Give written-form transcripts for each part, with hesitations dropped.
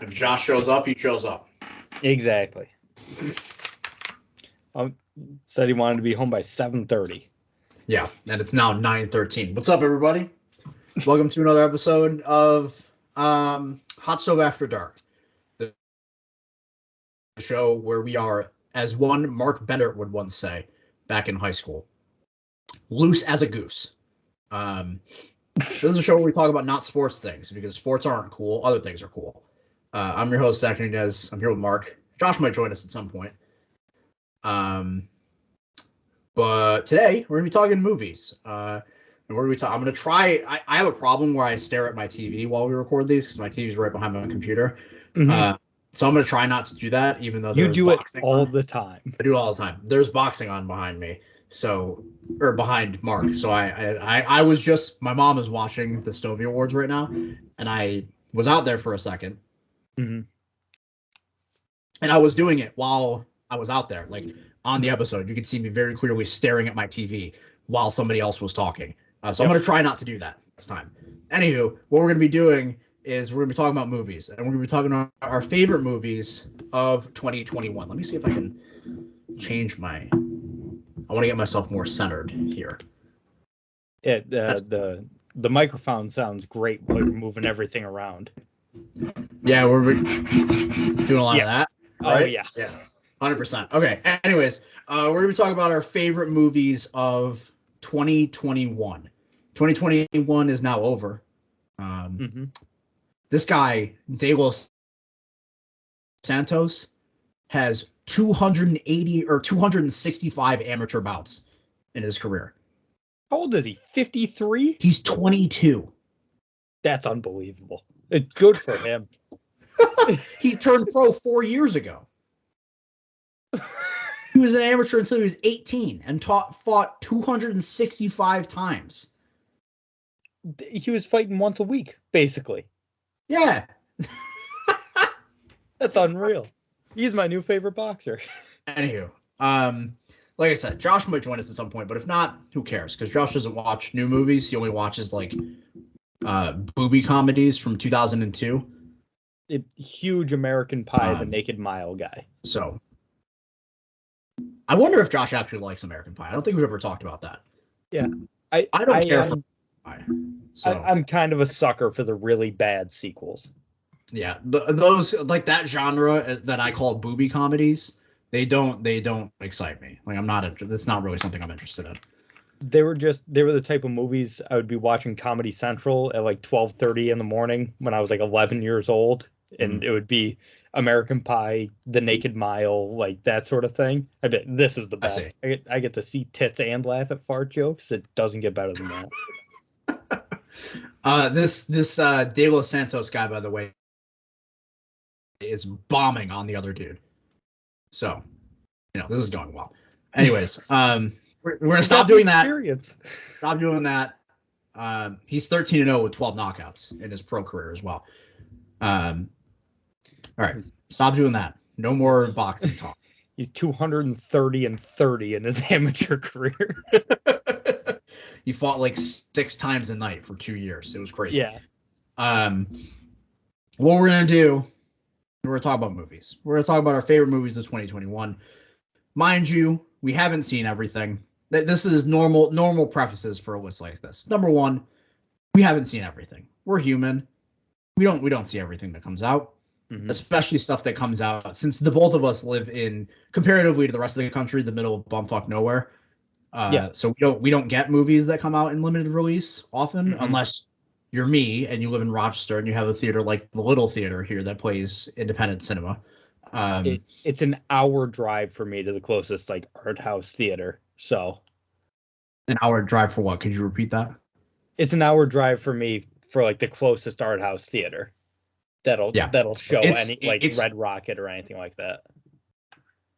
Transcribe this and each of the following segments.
If Josh shows up, he shows up. Exactly. Said he wanted to be home by 7:30. Yeah, and it's now 9:13. What's up, everybody? Welcome to another episode of Hot Stove After Dark, the show where we are, as one Mark Bennett would once say back in high school, loose as a goose. This is a show where we talk about not sports things, because sports aren't cool, other things are cool. I'm your host, Zack. I'm here with Mark. Josh might join us at some point. But today we're gonna be talking movies. And we're gonna be I'm gonna try. I have a problem where I stare at my TV while we record these because my TV is right behind my computer. Mm-hmm. So I'm gonna try not to do that, even though you do it all on. the time. I do it all the time. There's boxing on behind me, or behind Mark. So I was just, my mom is watching the Stovey Awards right now, and I was out there for a second. Mm-hmm. And I was doing it while I was out there, like on the episode. You could see me very clearly staring at my TV while somebody else was talking. So I'm going to try not to do that this time. Anywho, what we're going to be doing is we're going to be talking about movies, and we're going to be talking about our favorite movies of 2021. Let me see if I can change I want to get myself more centered here. The microphone sounds great while you're moving everything around. Yeah, we're doing a lot of that. Right? Oh, yeah. Yeah, 100%. Okay, anyways, we're going to be talking about our favorite movies of 2021. 2021 is now over. This guy, De Los Santos, has 280 or 265 amateur bouts in his career. How old is he? 53? He's 22. That's unbelievable. It's good for him. He turned pro 4 years ago. He was an amateur until he was 18 and fought 265 times. He was fighting once a week, basically. Yeah. That's unreal. He's my new favorite boxer. Anywho, like I said, Josh might join us at some point, but if not, who cares? Because Josh doesn't watch new movies. He only watches like booby comedies from 2002. Huge American Pie, the Naked Mile guy. So I wonder if Josh actually likes American Pie. I don't think we've ever talked about that. Yeah. I don't care for Pie. So I'm kind of a sucker for the really bad sequels. Yeah, those, like that genre that I call booby comedies, they don't excite me. Like that's not really something I'm interested in. They were the type of movies I would be watching Comedy Central at like 12:30 in the morning when I was like 11 years old, and it would be American Pie, The Naked Mile, like that sort of thing. I bet this is the best. I get to see tits and laugh at fart jokes. It doesn't get better than that. This De Los Santos guy, by the way, is bombing on the other dude. So, this is going well. Anyways, we're gonna stop doing that. Stop doing that. He's 13-0 with 12 knockouts in his pro career as well. All right, stop doing that. No more boxing talk. He's 230-30 in his amateur career. He fought like 6 times a night for 2 years. It was crazy. Yeah. What we're gonna do, we're gonna talk about movies. We're gonna talk about our favorite movies of 2021. Mind you, we haven't seen everything. This is normal prefaces for a list like this. Number one, we haven't seen everything. We're human. We don't see everything that comes out. Especially stuff that comes out, since the both of us live in, comparatively to the rest of the country, the middle of bumfuck nowhere. So we don't get movies that come out in limited release often, unless you're me and you live in Rochester and you have a theater like the Little Theater here that plays independent cinema. It's an hour drive for me to the closest like art house theater. So an hour drive for what? Could you repeat that? It's an hour drive for me for like the closest art house theater that'll show any like Red Rocket or anything like that.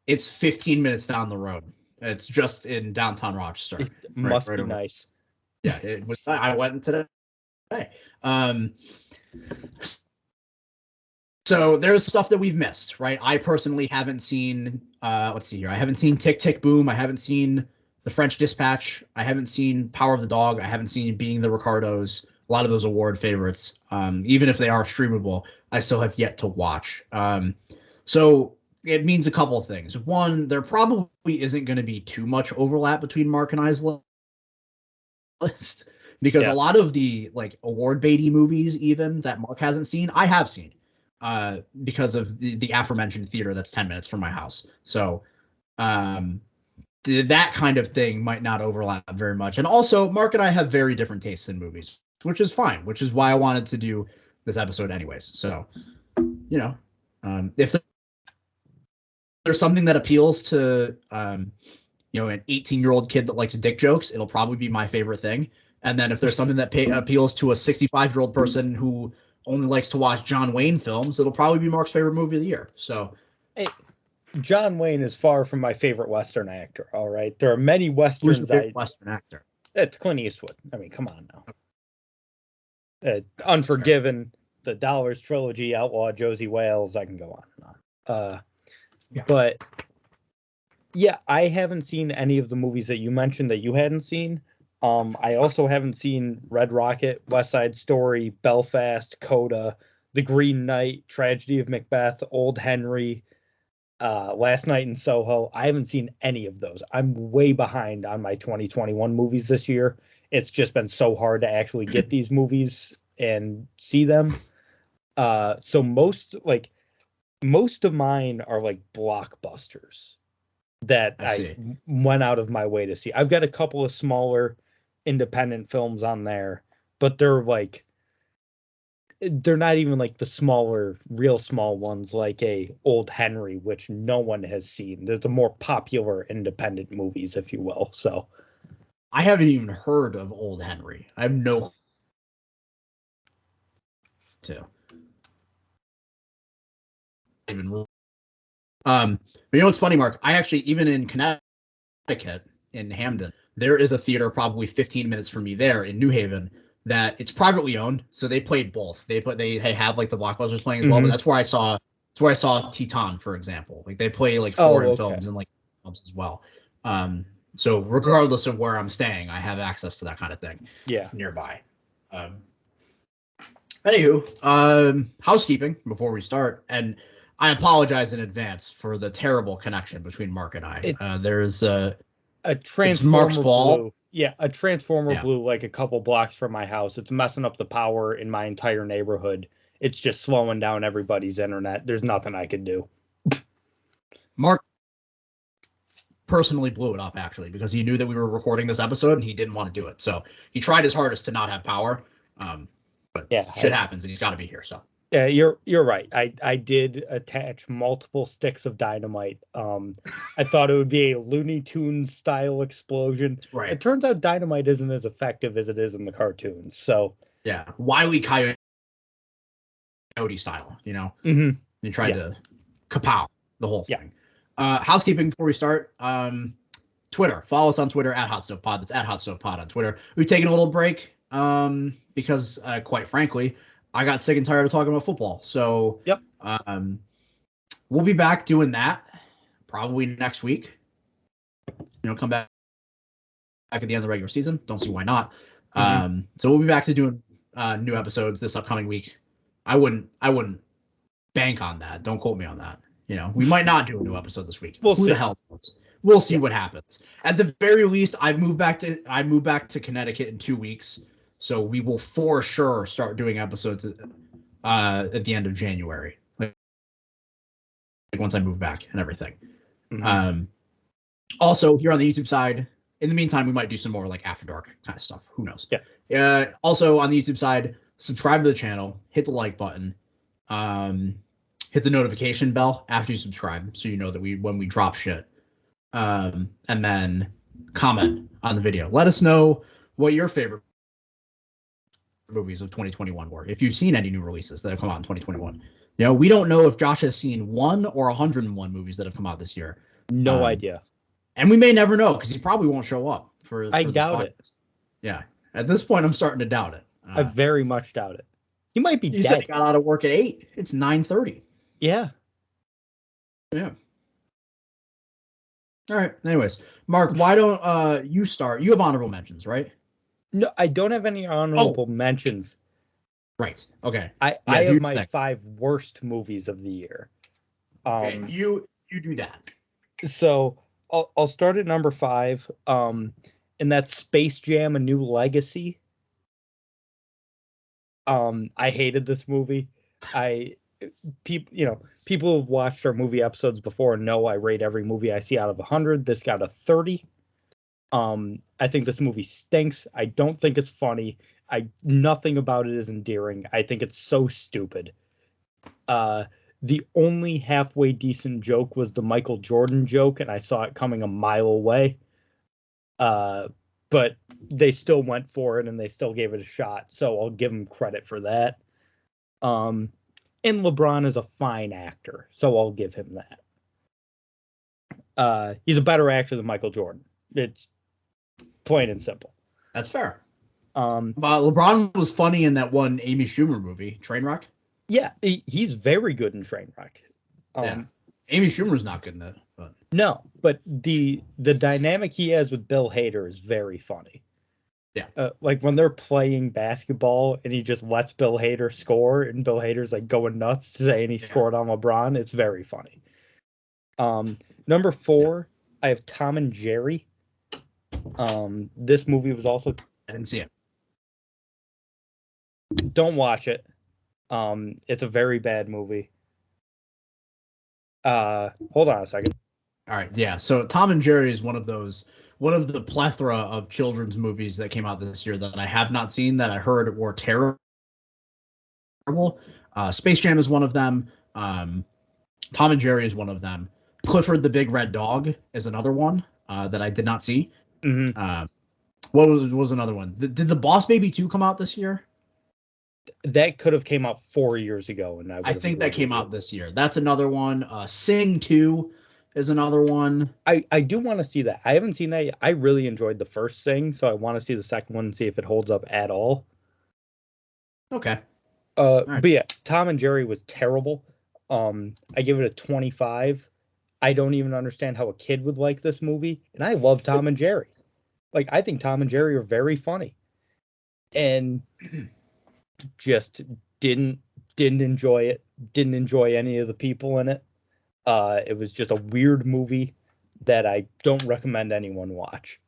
It's 15 minutes down the road. It's just in downtown Rochester. It must be nice. Yeah, it was. I went today. So there's stuff that we've missed, right? I personally haven't seen. Let's see here. I haven't seen Tick Tick Boom. I haven't seen The French Dispatch. I haven't seen Power of the Dog. I haven't seen Being the Ricardos. a lot of those award favorites, even if they are streamable, I still have yet to watch. So it means a couple of things. One, there probably isn't going to be too much overlap between Mark and I's list, because a lot of the like award baity movies, even that Mark hasn't seen, I have seen, because of the aforementioned theater that's 10 minutes from my house. So that kind of thing might not overlap very much. And also, Mark and I have very different tastes in movies, which is fine, which is why I wanted to do this episode anyways. So, if there's something that appeals to, an 18-year-old kid that likes dick jokes, it'll probably be my favorite thing. And then if there's something that appeals to a 65-year-old person who only likes to watch John Wayne films, it'll probably be Mark's favorite movie of the year. So, hey, John Wayne is far from my favorite Western actor. All right, there are many Westerns. Who's your favorite Western actor? It's Clint Eastwood. I mean, come on now. Unforgiven, the Dollars trilogy, Outlaw, Josie Wales. I can go on and on. But yeah, I haven't seen any of the movies that you mentioned that you hadn't seen. I also haven't seen Red Rocket, West Side Story, Belfast, Coda, The Green Knight, Tragedy of Macbeth, Old Henry, Last Night in Soho. I haven't seen any of those. I'm way behind on my 2021 movies this year. It's just been so hard to actually get these movies and see them. So most of mine are like blockbusters that I went out of my way to see. I've got a couple of smaller independent films on there, but they're not even like the smaller, real small ones, like a Old Henry, which no one has seen. They're the more popular independent movies, if you will. So I haven't even heard of Old Henry. I have no to even. But you know what's funny, Mark? I actually, even in Connecticut, in Hamden, there is a theater probably 15 minutes from me there in New Haven that it's privately owned, so they played both. They have like the blockbusters playing as well, but that's where I saw Titan, for example. Like they play like foreign films and like films as well. So regardless of where I'm staying, I have access to that kind of thing. Nearby. Anywho, housekeeping before we start, and I apologize in advance for the terrible connection between Mark and I. There's a Transformer Blue. Yeah, a Transformer Blue like a couple blocks from my house. It's messing up the power in my entire neighborhood. It's just slowing down everybody's internet. There's nothing I could do. Mark personally blew it up, actually, because he knew that we were recording this episode and he didn't want to do it. So he tried his hardest to not have power. But shit happens and he's got to be here. So yeah, you're right. I did attach multiple sticks of dynamite. I thought it would be a Looney Tunes style explosion. Right. It turns out dynamite isn't as effective as it is in the cartoons. So yeah, Wile E. Coyote style, You tried to kapow the whole thing. Housekeeping before we start. Twitter. Follow us on Twitter at HotStuffPod. That's at HotStuffPod on Twitter. We've taken a little break because, quite frankly, I got sick and tired of talking about football. So we'll be back doing that probably next week. Come back at the end of the regular season. Don't see why not. So we'll be back to doing new episodes this upcoming week. I wouldn't bank on that. Don't quote me on that. We might not do a new episode this week. Who the hell knows? We'll see what happens. At the very least, I move back to Connecticut in 2 weeks, so we will for sure start doing episodes at the end of January, like once I move back and everything. Also, here on the YouTube side, in the meantime, we might do some more like After Dark kind of stuff. Who knows? Also on the YouTube side, subscribe to the channel, hit the like button, hit the notification bell after you subscribe, so you know that when we drop shit. And then comment on the video. Let us know what your favorite movies of 2021 were. If you've seen any new releases that have come out in 2021. We don't know if Josh has seen 1 or 101 movies that have come out this year. No idea. And we may never know because he probably won't show up for I doubt it. Yeah. At this point, I'm starting to doubt it. I very much doubt it. He might be dead. He said he got out of work at 8. It's 9:30. Yeah. All right. Anyways, Mark, why don't you start? You have honorable mentions, right? No, I don't have any honorable mentions. Right. Okay. I have my 5 worst movies of the year. Okay. You do that. So I'll start at number 5. And that's Space Jam: A New Legacy. I hated this movie. People who've watched our movie episodes before know I rate every movie I see out of 100. This got a 30. I think this movie stinks. I don't think it's funny. Nothing about it is endearing. I think it's so stupid. The only halfway decent joke was the Michael Jordan joke, and I saw it coming a mile away. But they still went for it, and they still gave it a shot, so I'll give them credit for that. And LeBron is a fine actor, so I'll give him that. He's a better actor than Michael Jordan. It's plain and simple. That's fair. But LeBron was funny in that one Amy Schumer movie, Trainwreck. Yeah, he's very good in Trainwreck. Yeah. Amy Schumer's not good in that. But. No, but the dynamic he has with Bill Hader is very funny. Yeah. Like when they're playing basketball and he just lets Bill Hader score, and Bill Hader's like going nuts saying he scored on LeBron. It's very funny. Number 4, I have Tom and Jerry. This movie was also... I didn't see it. Don't watch it. It's a very bad movie. Hold on a second. All right, yeah. So Tom and Jerry is one of the plethora of children's movies that came out this year that I have not seen, that I heard were terrible. Space Jam is one of them. Tom and Jerry is one of them. Clifford the Big Red Dog is another one that I did not see. Mm-hmm. What was another one? Did the Boss Baby 2 come out this year? That could have came out 4 years ago, and I think that came out this year. That's another one. Sing 2 is another one. I do want to see that. I haven't seen that yet. I really enjoyed the first Sing, so I want to see the second one and see if it holds up at all. Okay. Right. But yeah, Tom and Jerry was terrible. I give it a 25. I don't even understand how a kid would like this movie, and I love Tom and Jerry. Like, I think Tom and Jerry are very funny, and just didn't enjoy it. Didn't enjoy any of the people in it. It was just a weird movie that I don't recommend anyone watch.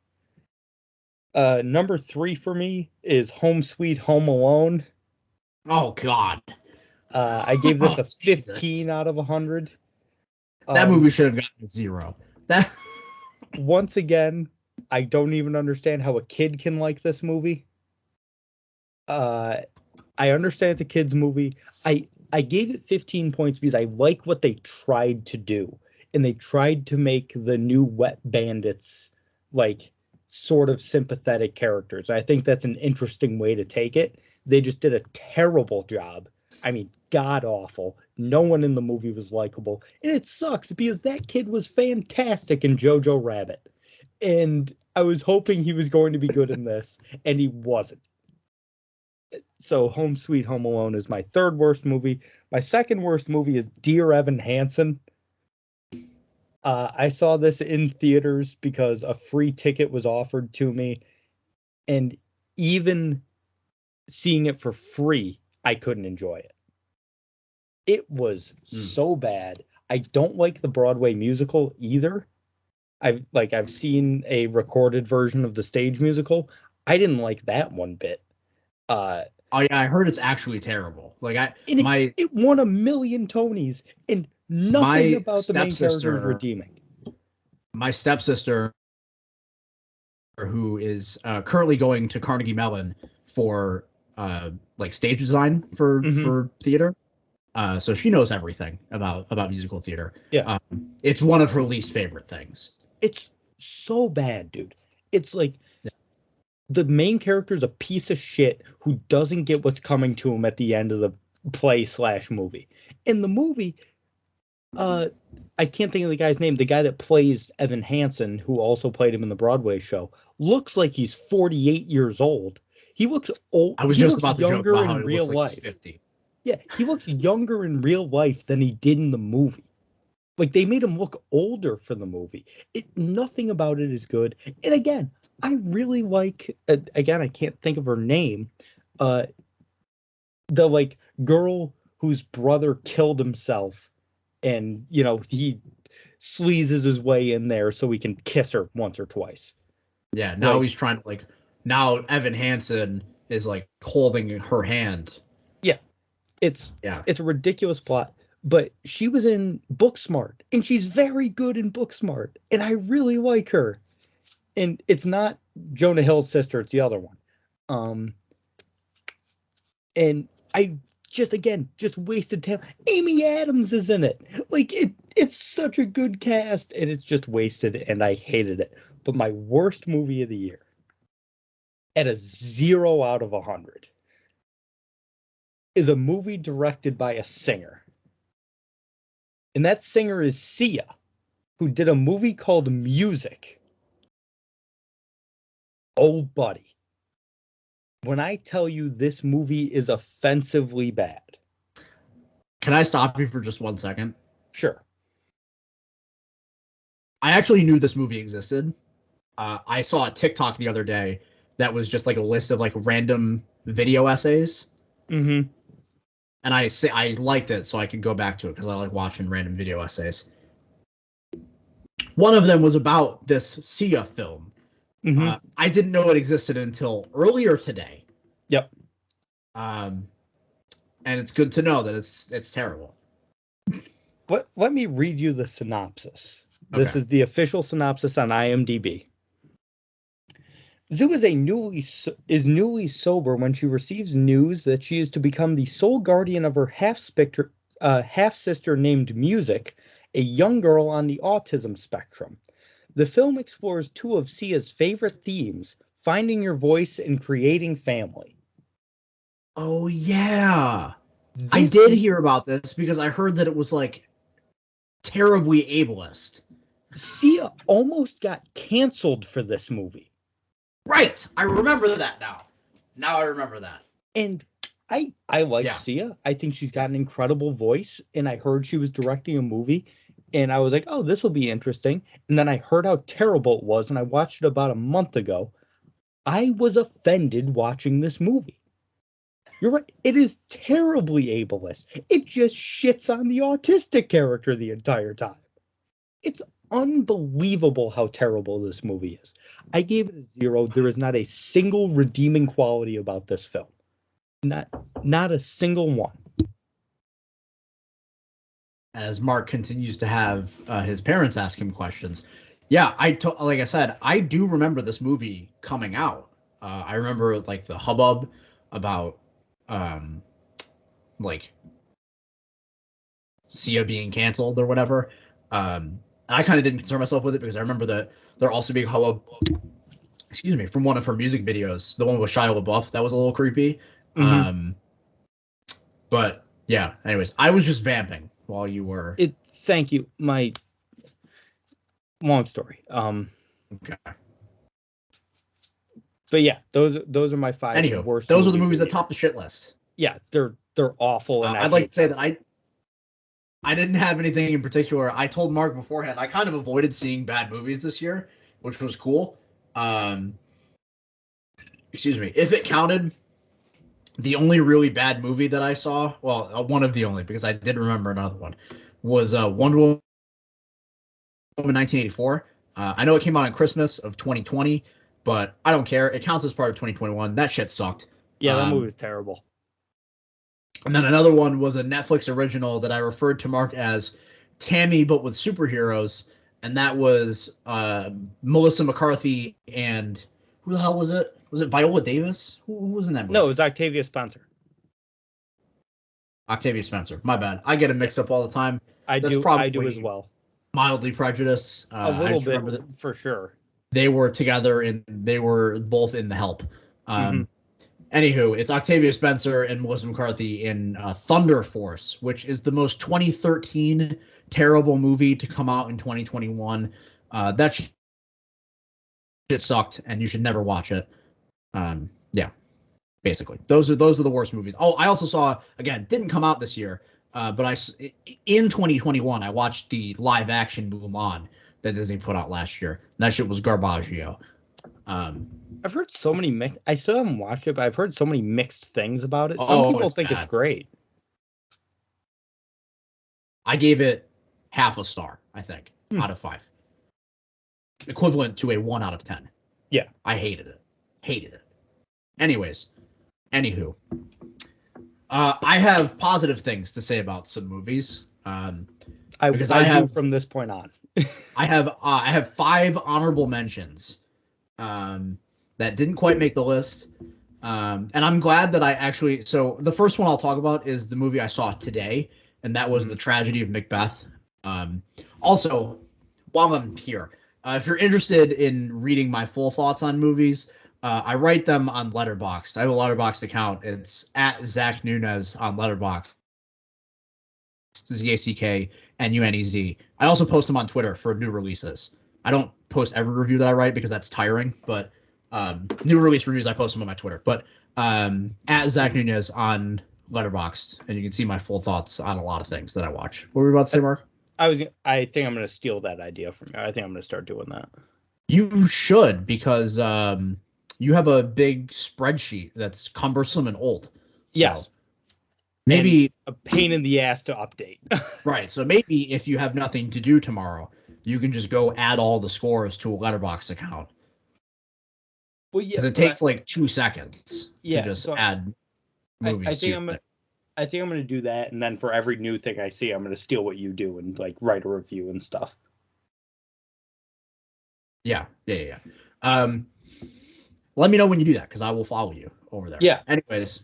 Number 3 for me is Home Sweet Home Alone. Oh God. I gave this a 15 out of 100. That movie should have gotten a 0. That once again, I don't even understand how a kid can like this movie. I understand it's a kid's movie. I gave it 15 points because I like what they tried to do. And they tried to make the new Wet Bandits like sort of sympathetic characters. I think that's an interesting way to take it. They just did a terrible job. I mean, god awful. No one in the movie was likable. And it sucks because that kid was fantastic in Jojo Rabbit. And I was hoping he was going to be good in this, and he wasn't. So Home Sweet Home Alone is my 3rd worst movie. My 2nd worst movie is Dear Evan Hansen. I saw this in theaters because a free ticket was offered to me. And even seeing it for free, I couldn't enjoy it. It was so bad. I don't like the Broadway musical either. I've seen a recorded version of the stage musical. I didn't like that one bit. Oh yeah, I heard it's actually terrible. It won a million Tonys, and nothing about the main character is redeeming. My stepsister, who is currently going to Carnegie Mellon for stage design for theater, so she knows everything about musical theater. Yeah, it's one of her least favorite things. It's so bad, dude. It's like. Yeah. The main character is a piece of shit who doesn't get what's coming to him at the end of the play/movie. In the movie, I can't think of the guy's name. The guy that plays Evan Hansen, who also played him in the Broadway show, looks like he's 48 years old. He looks old. I was just about to joke about how he looks like he's 50. Yeah, he looks younger in real life than he did in the movie. Like, they made him look older for the movie. Nothing about it is good. And again, I really like, again, I can't think of her name, uh, the like girl whose brother killed himself, and he sleazes his way in there so he can kiss her once or twice. Yeah, now he's trying to now Evan Hansen is holding her hand. Yeah, it's a ridiculous plot, but she was in Booksmart, and she's very good in Booksmart, and I really like her. And it's not Jonah Hill's sister; it's the other one. And I just wasted time. Amy Adams is in it. It's such a good cast, and it's just wasted, and I hated it. But my worst movie of the year, at a 0 out of 100, is a movie directed by a singer. And that singer is Sia, who did a movie called Music. Oh, buddy. When I tell you this movie is offensively bad. Can I stop you for just 1 second? Sure. I actually knew this movie existed. I saw a TikTok the other day that was just a list of random video essays. Mm-hmm. And I liked it, so I could go back to it because I like watching random video essays. One of them was about this Sia film. Mm-hmm. I didn't know it existed until earlier today. Yep. And it's good to know that it's terrible. Let me read you the synopsis. Okay. This is the official synopsis on IMDb. Zhu is newly sober when she receives news that she is to become the sole guardian of her half-sister named Music, a young girl on the autism spectrum. The film explores two of Sia's favorite themes, finding your voice and creating family. Oh, yeah. I did hear about this because I heard that it was terribly ableist. Sia almost got canceled for this movie. Right. I remember that now. Now I remember that. And I like Sia. I think she's got an incredible voice. And I heard she was directing a movie. And I was like, oh, this will be interesting. And then I heard how terrible it was. And I watched it about a month ago. I was offended watching this movie. You're right. It is terribly ableist. It just shits on the autistic character the entire time. It's unbelievable how terrible this movie is. I gave it a 0. There is not a single redeeming quality about this film. Not a single one. As Mark continues to have his parents ask him questions. Yeah, like I said, I do remember this movie coming out. I remember the hubbub about Sia being canceled or whatever. I kind of didn't concern myself with it because I remember that there also being hubbub, from one of her music videos, the one with Shia LaBeouf, that was a little creepy. Mm-hmm. But yeah, anyways, I was just vamping while you were. Thank you. My long story. Okay. But yeah, those are my 5 worst. Those are the movies that top the shit list. Yeah, they're awful. And I'd like to say that I didn't have anything in particular. I told Mark beforehand I kind of avoided seeing bad movies this year, which was cool. Excuse me. If it counted, the only really bad movie that I saw, well, one of the only, because I did remember another one, was Wonder Woman 1984. I know it came out on Christmas of 2020, but I don't care. It counts as part of 2021. That shit sucked. Yeah, that movie was terrible. And then another one was a Netflix original that I referred to Mark as Tammy, but with superheroes. And that was Melissa McCarthy and who the hell was it? Was it Viola Davis? Who was in that movie? No, it was Octavia Spencer. Octavia Spencer. My bad. I get them mixed up all the time. I do as well. Mildly prejudiced. A little bit, for sure. They were together and they were both in The Help. Anywho, it's Octavia Spencer and Melissa McCarthy in Thunder Force, which is the most 2013 terrible movie to come out in 2021. That shit sucked, and you should never watch it. Yeah, basically, those are the worst movies. Oh, I also saw, again, didn't come out this year, but in 2021 I watched the live action Mulan that Disney put out last year. That shit was garbaggio. I've heard so many mixed. I still haven't watched it, but I've heard so many mixed things about it. Some Oh, people it's think it's bad. great. I gave it half a star, I think, Hmm. out of 5. Equivalent to a 1 out of 10. Yeah. I hated it. Hated it. Anyways, anywho. I have positive things to say about some movies. Because I do have from this point on. I have 5 honorable mentions that didn't quite make the list. And I'm glad that I actually. So the first one I'll talk about is the movie I saw today, and that was The Tragedy of Macbeth. Also, while I'm here, if you're interested in reading my full thoughts on movies, I write them on Letterboxd. I have a Letterboxd account. It's at Zack Nunez on Letterboxd. ZACKNUNEZ. I also post them on Twitter for new releases. I don't post every review that I write because that's tiring, but new release reviews I post them on my Twitter. But at Zack Nunez on Letterboxd, and you can see my full thoughts on a lot of things that I watch. What were we about to say, Mark? I think I'm going to steal that idea from you. I think I'm going to start doing that. You should, because you have a big spreadsheet that's cumbersome and old. So yes. Maybe and a pain in the ass to update. Right. So maybe if you have nothing to do tomorrow, you can just go add all the scores to a Letterboxd account. Well, yeah, because it takes like 2 seconds to just add movies. I think I'm going to do that, and then for every new thing I see, I'm going to steal what you do and like write a review and stuff. Yeah. Let me know when you do that, because I will follow you over there. Yeah. Anyways,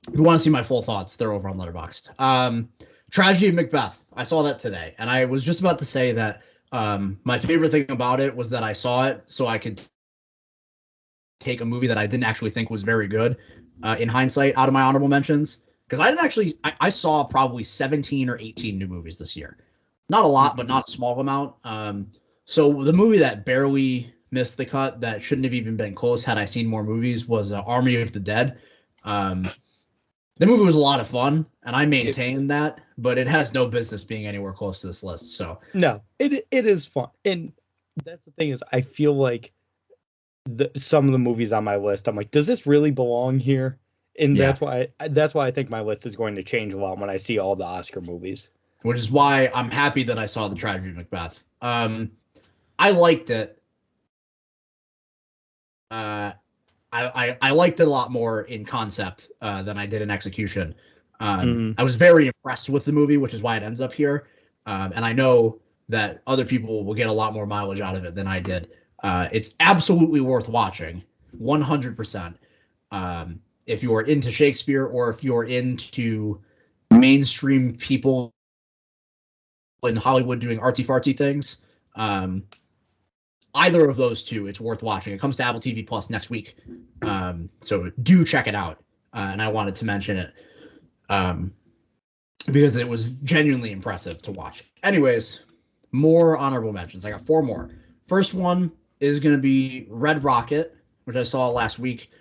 if you want to see my full thoughts, they're over on Letterboxd. Tragedy of Macbeth. I saw that today, and I was just about to say that my favorite thing about it was that I saw it so I could take a movie that I didn't actually think was very good in hindsight out of my honorable mentions. Because I didn't actually, I saw probably 17 or 18 new movies this year. Not a lot, but not a small amount. So the movie that barely missed the cut, that shouldn't have even been close had I seen more movies, was Army of the Dead. The movie was a lot of fun, and I maintain that, but it has no business being anywhere close to this list. So no, it is fun, and that's the thing is, I feel like some of the movies on my list, I'm like, does this really belong here? And that's why I think my list is going to change a lot when I see all the Oscar movies. Which is why I'm happy that I saw The Tragedy of Macbeth. I liked it. I liked it a lot more in concept than I did in execution. I was very impressed with the movie, which is why it ends up here. And I know that other people will get a lot more mileage out of it than I did. It's absolutely worth watching, 100%. If you are into Shakespeare, or if you're into mainstream people in Hollywood doing artsy-fartsy things, either of those two, it's worth watching. It comes to Apple TV Plus next week, so do check it out. And I wanted to mention it because it was genuinely impressive to watch. Anyways, more honorable mentions. I got 4 more. First one is going to be Red Rocket, which I saw last week.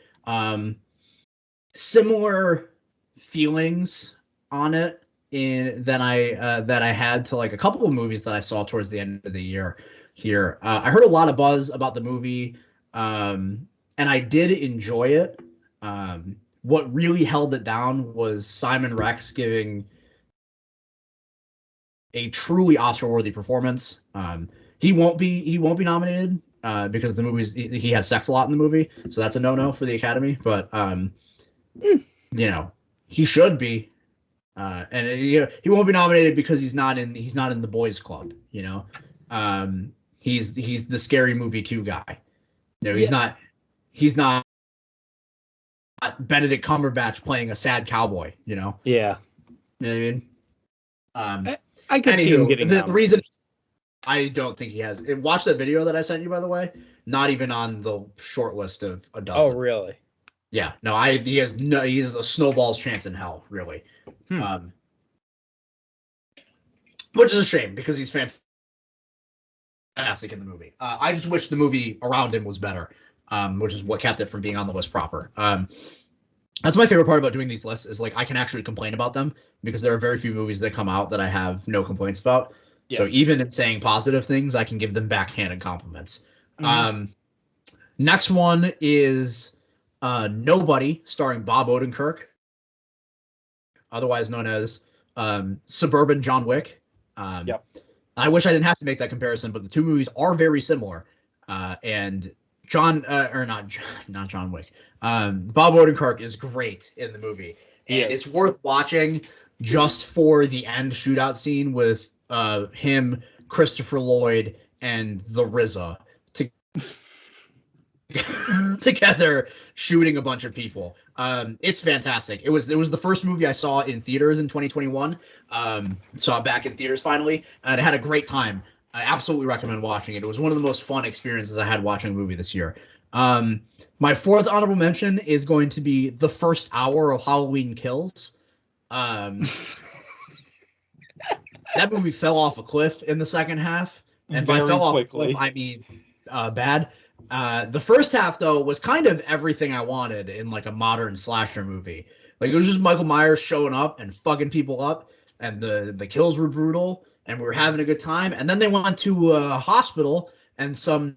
Similar feelings on it that I had to like a couple of movies that I saw towards the end of the year here. I heard a lot of buzz about the movie, and I did enjoy it. What really held it down was Simon Rex giving a truly Oscar-worthy performance. He won't be nominated because he has sex a lot in the movie, so that's a no-no for the Academy. But he should be, and he won't be nominated because he's not in the boys club. He's the Scary Movie 2 guy. He's not Benedict Cumberbatch playing a sad cowboy. Yeah. You know what I mean? I could see him getting the reason I don't think he has. Watch that video that I sent you, by the way. Not even on the short list of a dozen. Oh, really? Yeah. No, he has a snowball's chance in hell, really. Which is a shame because he's fantastic in the movie. I just wish the movie around him was better, which is what kept it from being on the list proper. That's my favorite part about doing these lists is like I can actually complain about them because there are very few movies that come out that I have no complaints about. Yeah. So even in saying positive things, I can give them backhanded compliments. Next one is Nobody, starring Bob Odenkirk, otherwise known as Suburban John Wick. Yep. I wish I didn't have to make that comparison, but the two movies are very similar. And not John Wick. Bob Odenkirk is great in the movie, and it's worth watching just for the end shootout scene with him, Christopher Lloyd, and the RZA together shooting a bunch of people. It's fantastic. It was the first movie I saw in theaters in 2021. Saw it back in theaters finally, and I had a great time. I absolutely recommend watching it. It was one of the most fun experiences I had watching a movie this year. My fourth honorable mention is going to be the first hour of Halloween Kills. That movie fell off a cliff in the second half, and by fell off a cliff, I mean bad. The first half, though, was kind of everything I wanted in like a modern slasher movie. Like, it was just Michael Myers showing up and fucking people up, and the kills were brutal, and we were having a good time. And then they went to a hospital, and some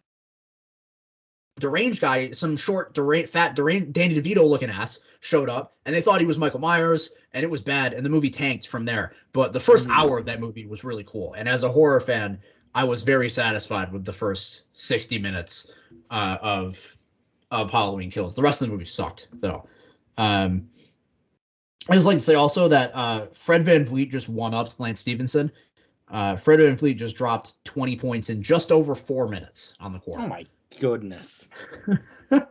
deranged guy, some short, fat, Danny DeVito looking ass showed up, and they thought he was Michael Myers, and it was bad, and the movie tanked from there. But the first hour of that movie was really cool, and as a horror fan, I was very satisfied with the first 60 minutes of Halloween Kills. The rest of the movie sucked, though. I just like to say also that Fred Van Vliet just one-upped Lance Stevenson. Fred Van Vliet just dropped 20 points in just over 4 minutes on the quarter. Oh my goodness. All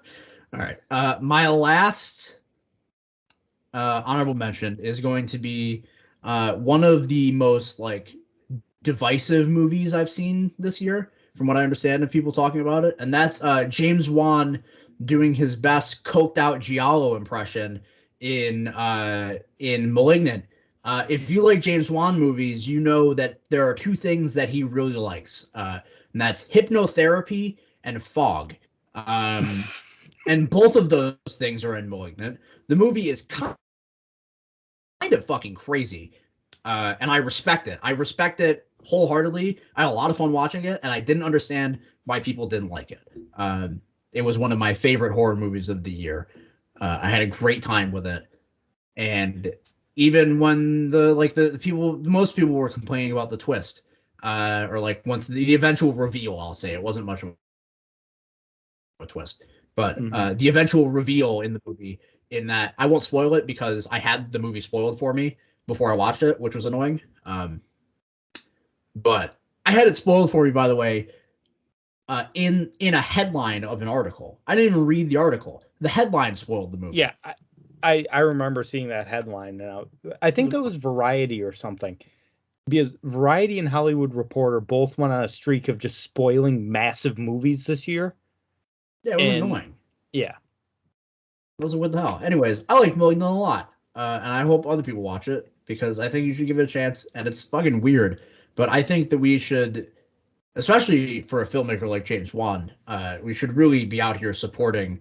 right. My last honorable mention is going to be one of the most like divisive movies I've seen this year, from what I understand of people talking about it, and that's James Wan doing his best coked out Giallo impression in Malignant. If you like James Wan movies, you know that there are two things that he really likes, and that's hypnotherapy and fog. And both of those things are in Malignant. The movie is kind of fucking crazy, and I respect it. I respect it wholeheartedly. I had a lot of fun watching it, and I didn't understand why people didn't like it. It was one of my favorite horror movies of the year. I had a great time with it, and even when most people were complaining about the twist, or like once the eventual reveal, I'll say it wasn't much of a twist, but the eventual reveal in the movie, in that I won't spoil it because I had the movie spoiled for me before I watched it, which was annoying. But I had it spoiled for me, by the way, in a headline of an article. I didn't even read the article. The headline spoiled the movie. Yeah, I remember seeing that headline. Now, I think that was Variety or something, because Variety and Hollywood Reporter both went on a streak of just spoiling massive movies this year. Yeah, it was annoying. Yeah. Those are what the hell. Anyways, I like Malignant a lot, and I hope other people watch it, because I think you should give it a chance, and it's fucking weird. But I think that we should, especially for a filmmaker like James Wan, we should really be out here supporting,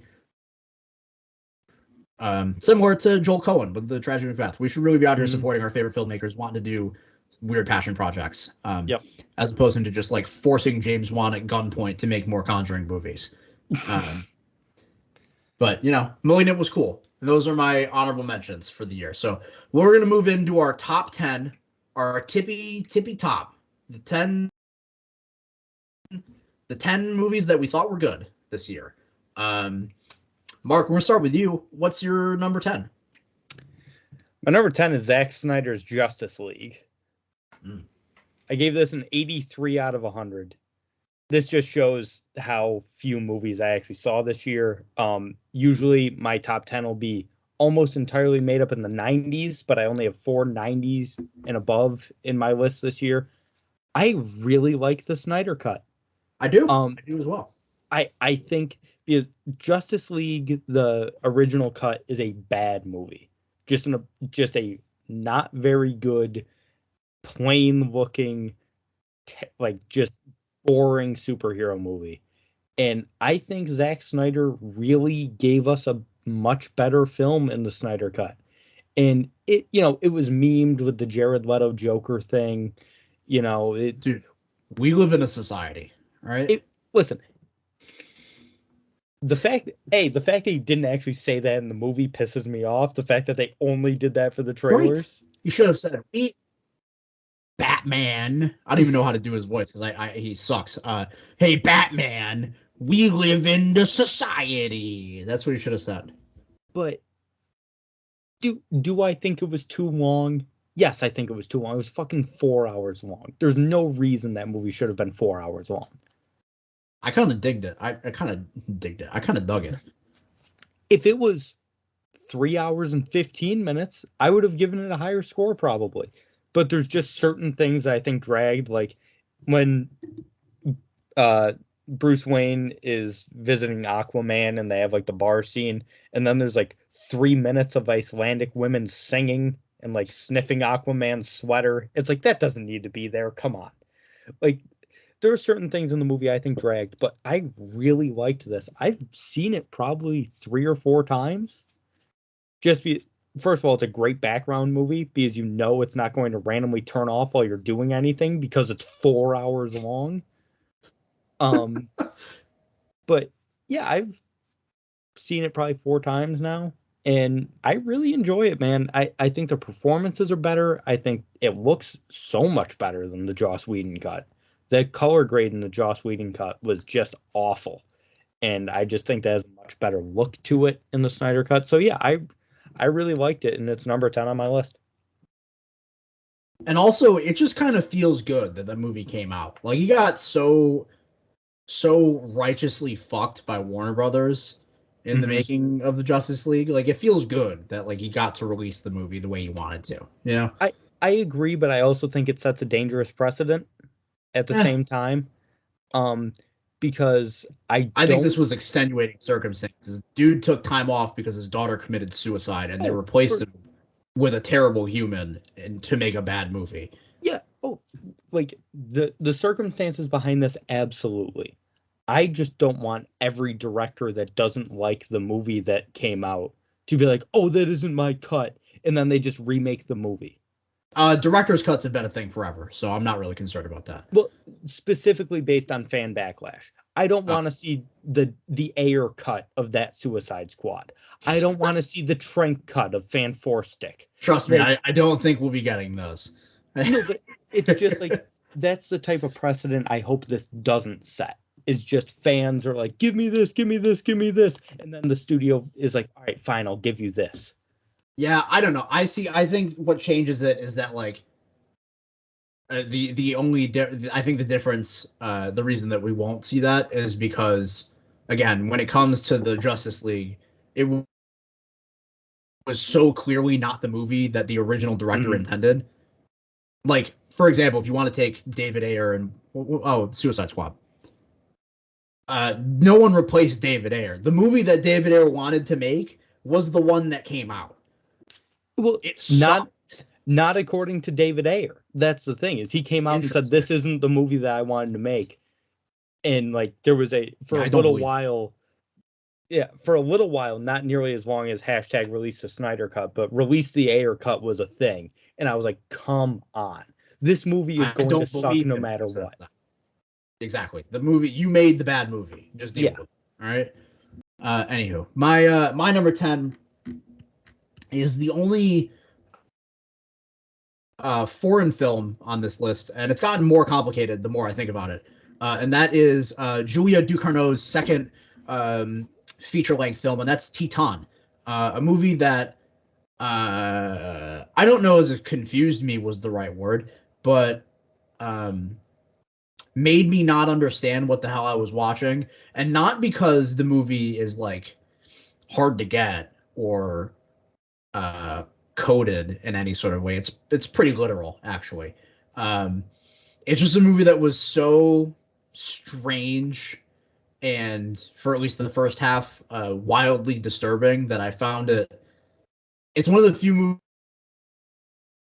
similar to Joel Cohen with The Tragedy of Macbeth. We should really be out here supporting our favorite filmmakers wanting to do weird passion projects, as opposed to just like forcing James Wan at gunpoint to make more Conjuring movies. But, you know, Malignant was cool. Those are my honorable mentions for the year. So we're going to move into our top 10, our tippy top, the 10 movies that we thought were good this year. Mark, we're going to start with you. What's your number 10? My number 10 is Zack Snyder's Justice League. I gave this an 83 out of 100. This just shows how few movies I actually saw this year. Usually my top 10 will be almost entirely made up in the 90s, but I only have 4 90s and above in my list this year. I really like the Snyder Cut. I do. I do as well. I think because Justice League, the original cut, is a bad movie. Just a not very good, plain looking, just boring superhero movie. And I think Zack Snyder really gave us a much better film in the Snyder Cut. And it was memed with the Jared Leto Joker thing. Dude, we live in a society, right? Listen, The fact that he didn't actually say that in the movie pisses me off. The fact that they only did that for the Right. trailers. You should have said it. Batman. I don't even know how to do his voice because he sucks. Hey Batman, we live in the society. That's what he should have said. But do I think it was too long? Yes, I think it was too long. It was fucking 4 hours long. There's no reason that movie should have been 4 hours long. I kind of digged it. I kind of digged it. I kind of dug it. If it was 3 hours and 15 minutes, I would have given it a higher score probably. But there's just certain things that I think dragged, like when Bruce Wayne is visiting Aquaman and they have like the bar scene, and then there's like 3 minutes of Icelandic women singing and like sniffing Aquaman's sweater. It's like that doesn't need to be there. Come on. Like there are certain things in the movie I think dragged, but I really liked this. I've seen it probably 3 or 4 times. First of all, it's a great background movie because you know it's not going to randomly turn off while you're doing anything because it's 4 hours long. But yeah, I've seen it probably 4 times now, and I really enjoy it, man. I think the performances are better. I think it looks so much better than the Joss Whedon cut. The color grade in the Joss Whedon cut was just awful, and I just think that has a much better look to it in the Snyder cut. So yeah, I really liked it, and it's number 10 on my list. And also, it just kind of feels good that the movie came out. Like, he got so righteously fucked by Warner Brothers in the making of the Justice League. Like, it feels good that like he got to release the movie the way he wanted to. You know? I agree, but I also think it sets a dangerous precedent at the same time. Because I think this was extenuating circumstances. Dude took time off because his daughter committed suicide, and they replaced him with a terrible human and to make a bad movie. Yeah. Oh, like the circumstances behind this, absolutely. I just don't want every director that doesn't like the movie that came out to be like, oh, that isn't my cut, and then they just remake the movie. Director's cuts have been a thing forever, so I'm not really concerned about that. Well, specifically based on fan backlash. I don't want to see the Ayer cut of that Suicide Squad. I don't want to see the Trank cut of Fan Four Stick. Trust me, I don't think we'll be getting those. No, but it's just like that's the type of precedent I hope this doesn't set. Is just fans are like, give me this, give me this, give me this, and then the studio is like, all right, fine, I'll give you this. Yeah, I don't know. I think what changes it is that like the only I think the difference, the reason that we won't see that is because, again, when it comes to the Justice League, it was so clearly not the movie that the original director intended. Like, for example, if you want to take David Ayer and Suicide Squad, no one replaced David Ayer. The movie that David Ayer wanted to make was the one that came out. Well, it's not according to David Ayer. That's the thing, is he came out and said, this isn't the movie that I wanted to make. And like there was a little while, not nearly as long as hashtag release the Snyder cut, but release the Ayer cut was a thing. And I was like, come on. This movie is going to suck no matter what. Exactly. The movie, you made the bad movie. Just deal with it. All right. Anywho, my number 10 is the only foreign film on this list, and it's gotten more complicated the more I think about it. And that is Julia Ducournau's second feature-length film, and that's Titan, a movie that I don't know if confused me was the right word, but made me not understand what the hell I was watching, and not because the movie is like hard to get or coded in any sort of way. It's pretty literal, actually. It's just a movie that was so strange, and for at least the first half, wildly disturbing, that I found it. It's one of the few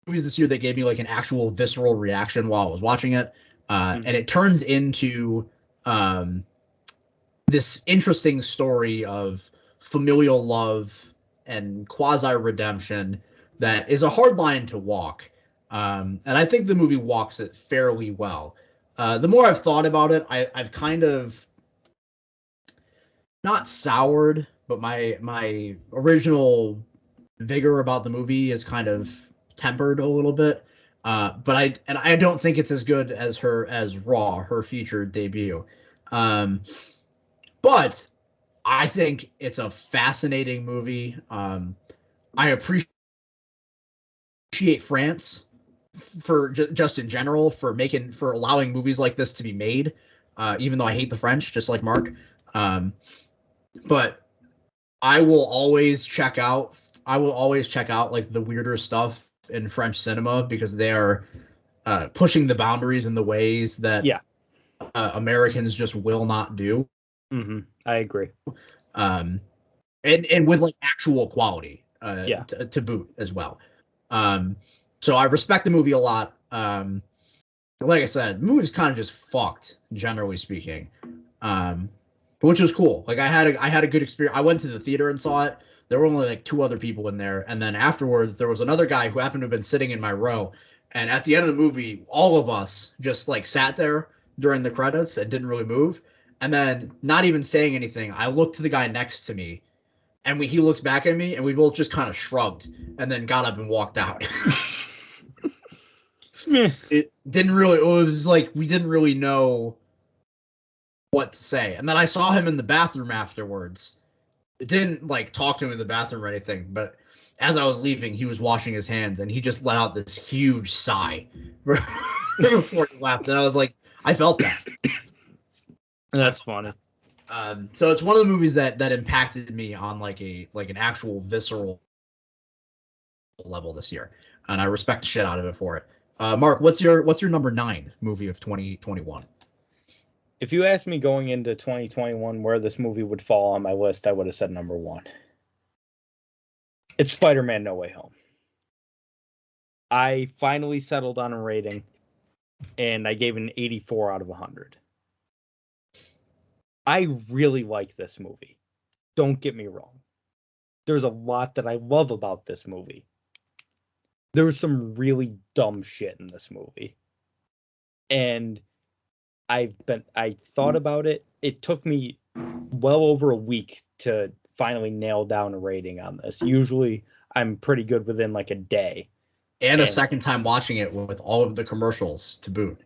movies this year that gave me like an actual visceral reaction while I was watching it. And it turns into this interesting story of familial love and quasi-redemption that is a hard line to walk. And I think the movie walks it fairly well. The more I've thought about it, I've kind of not soured, but my original vigor about the movie is kind of tempered a little bit. But I don't think it's as good as Raw, her featured debut. Um, but I think it's a fascinating movie. I appreciate France for just in general for allowing movies like this to be made. Even though I hate the French, just like Mark. Um, but I will always check out. I will always check out like the weirder stuff in French cinema because they are pushing the boundaries in the ways that Yeah. Americans just will not do. I agree. And with like actual quality Yeah. to boot as well. So I respect the movie a lot. Like I said, the movie's kind of just fucked, generally speaking. Which was cool. Like I had a good experience. I went to the theater and saw it. There were only like 2 other people in there, and then afterwards there was another guy who happened to have been sitting in my row. And at the end of the movie, all of us just like sat there during the credits and didn't really move. And then, not even saying anything, I looked to the guy next to me, and he looks back at me, and we both just kind of shrugged, and then got up and walked out. It didn't really. It was like we didn't really know what to say. And then I saw him in the bathroom afterwards. It didn't like talk to him in the bathroom or anything, but as I was leaving, he was washing his hands and he just let out this huge sigh before he left. And I was like, I felt that. That's funny. So it's one of the movies that impacted me on like an actual visceral level this year, and I respect the shit out of it for it. Mark, what's your number 9 movie of 2021? If you asked me going into 2021 where this movie would fall on my list, I would have said number 1. It's Spider-Man No Way Home. I finally settled on a rating, and I gave it an 84 out of 100. I really like this movie. Don't get me wrong. There's a lot that I love about this movie. There's some really dumb shit in this movie. And I thought about it. It took me well over a week to finally nail down a rating on this. Usually I'm pretty good within like a day. And a second time watching it with all of the commercials to boot.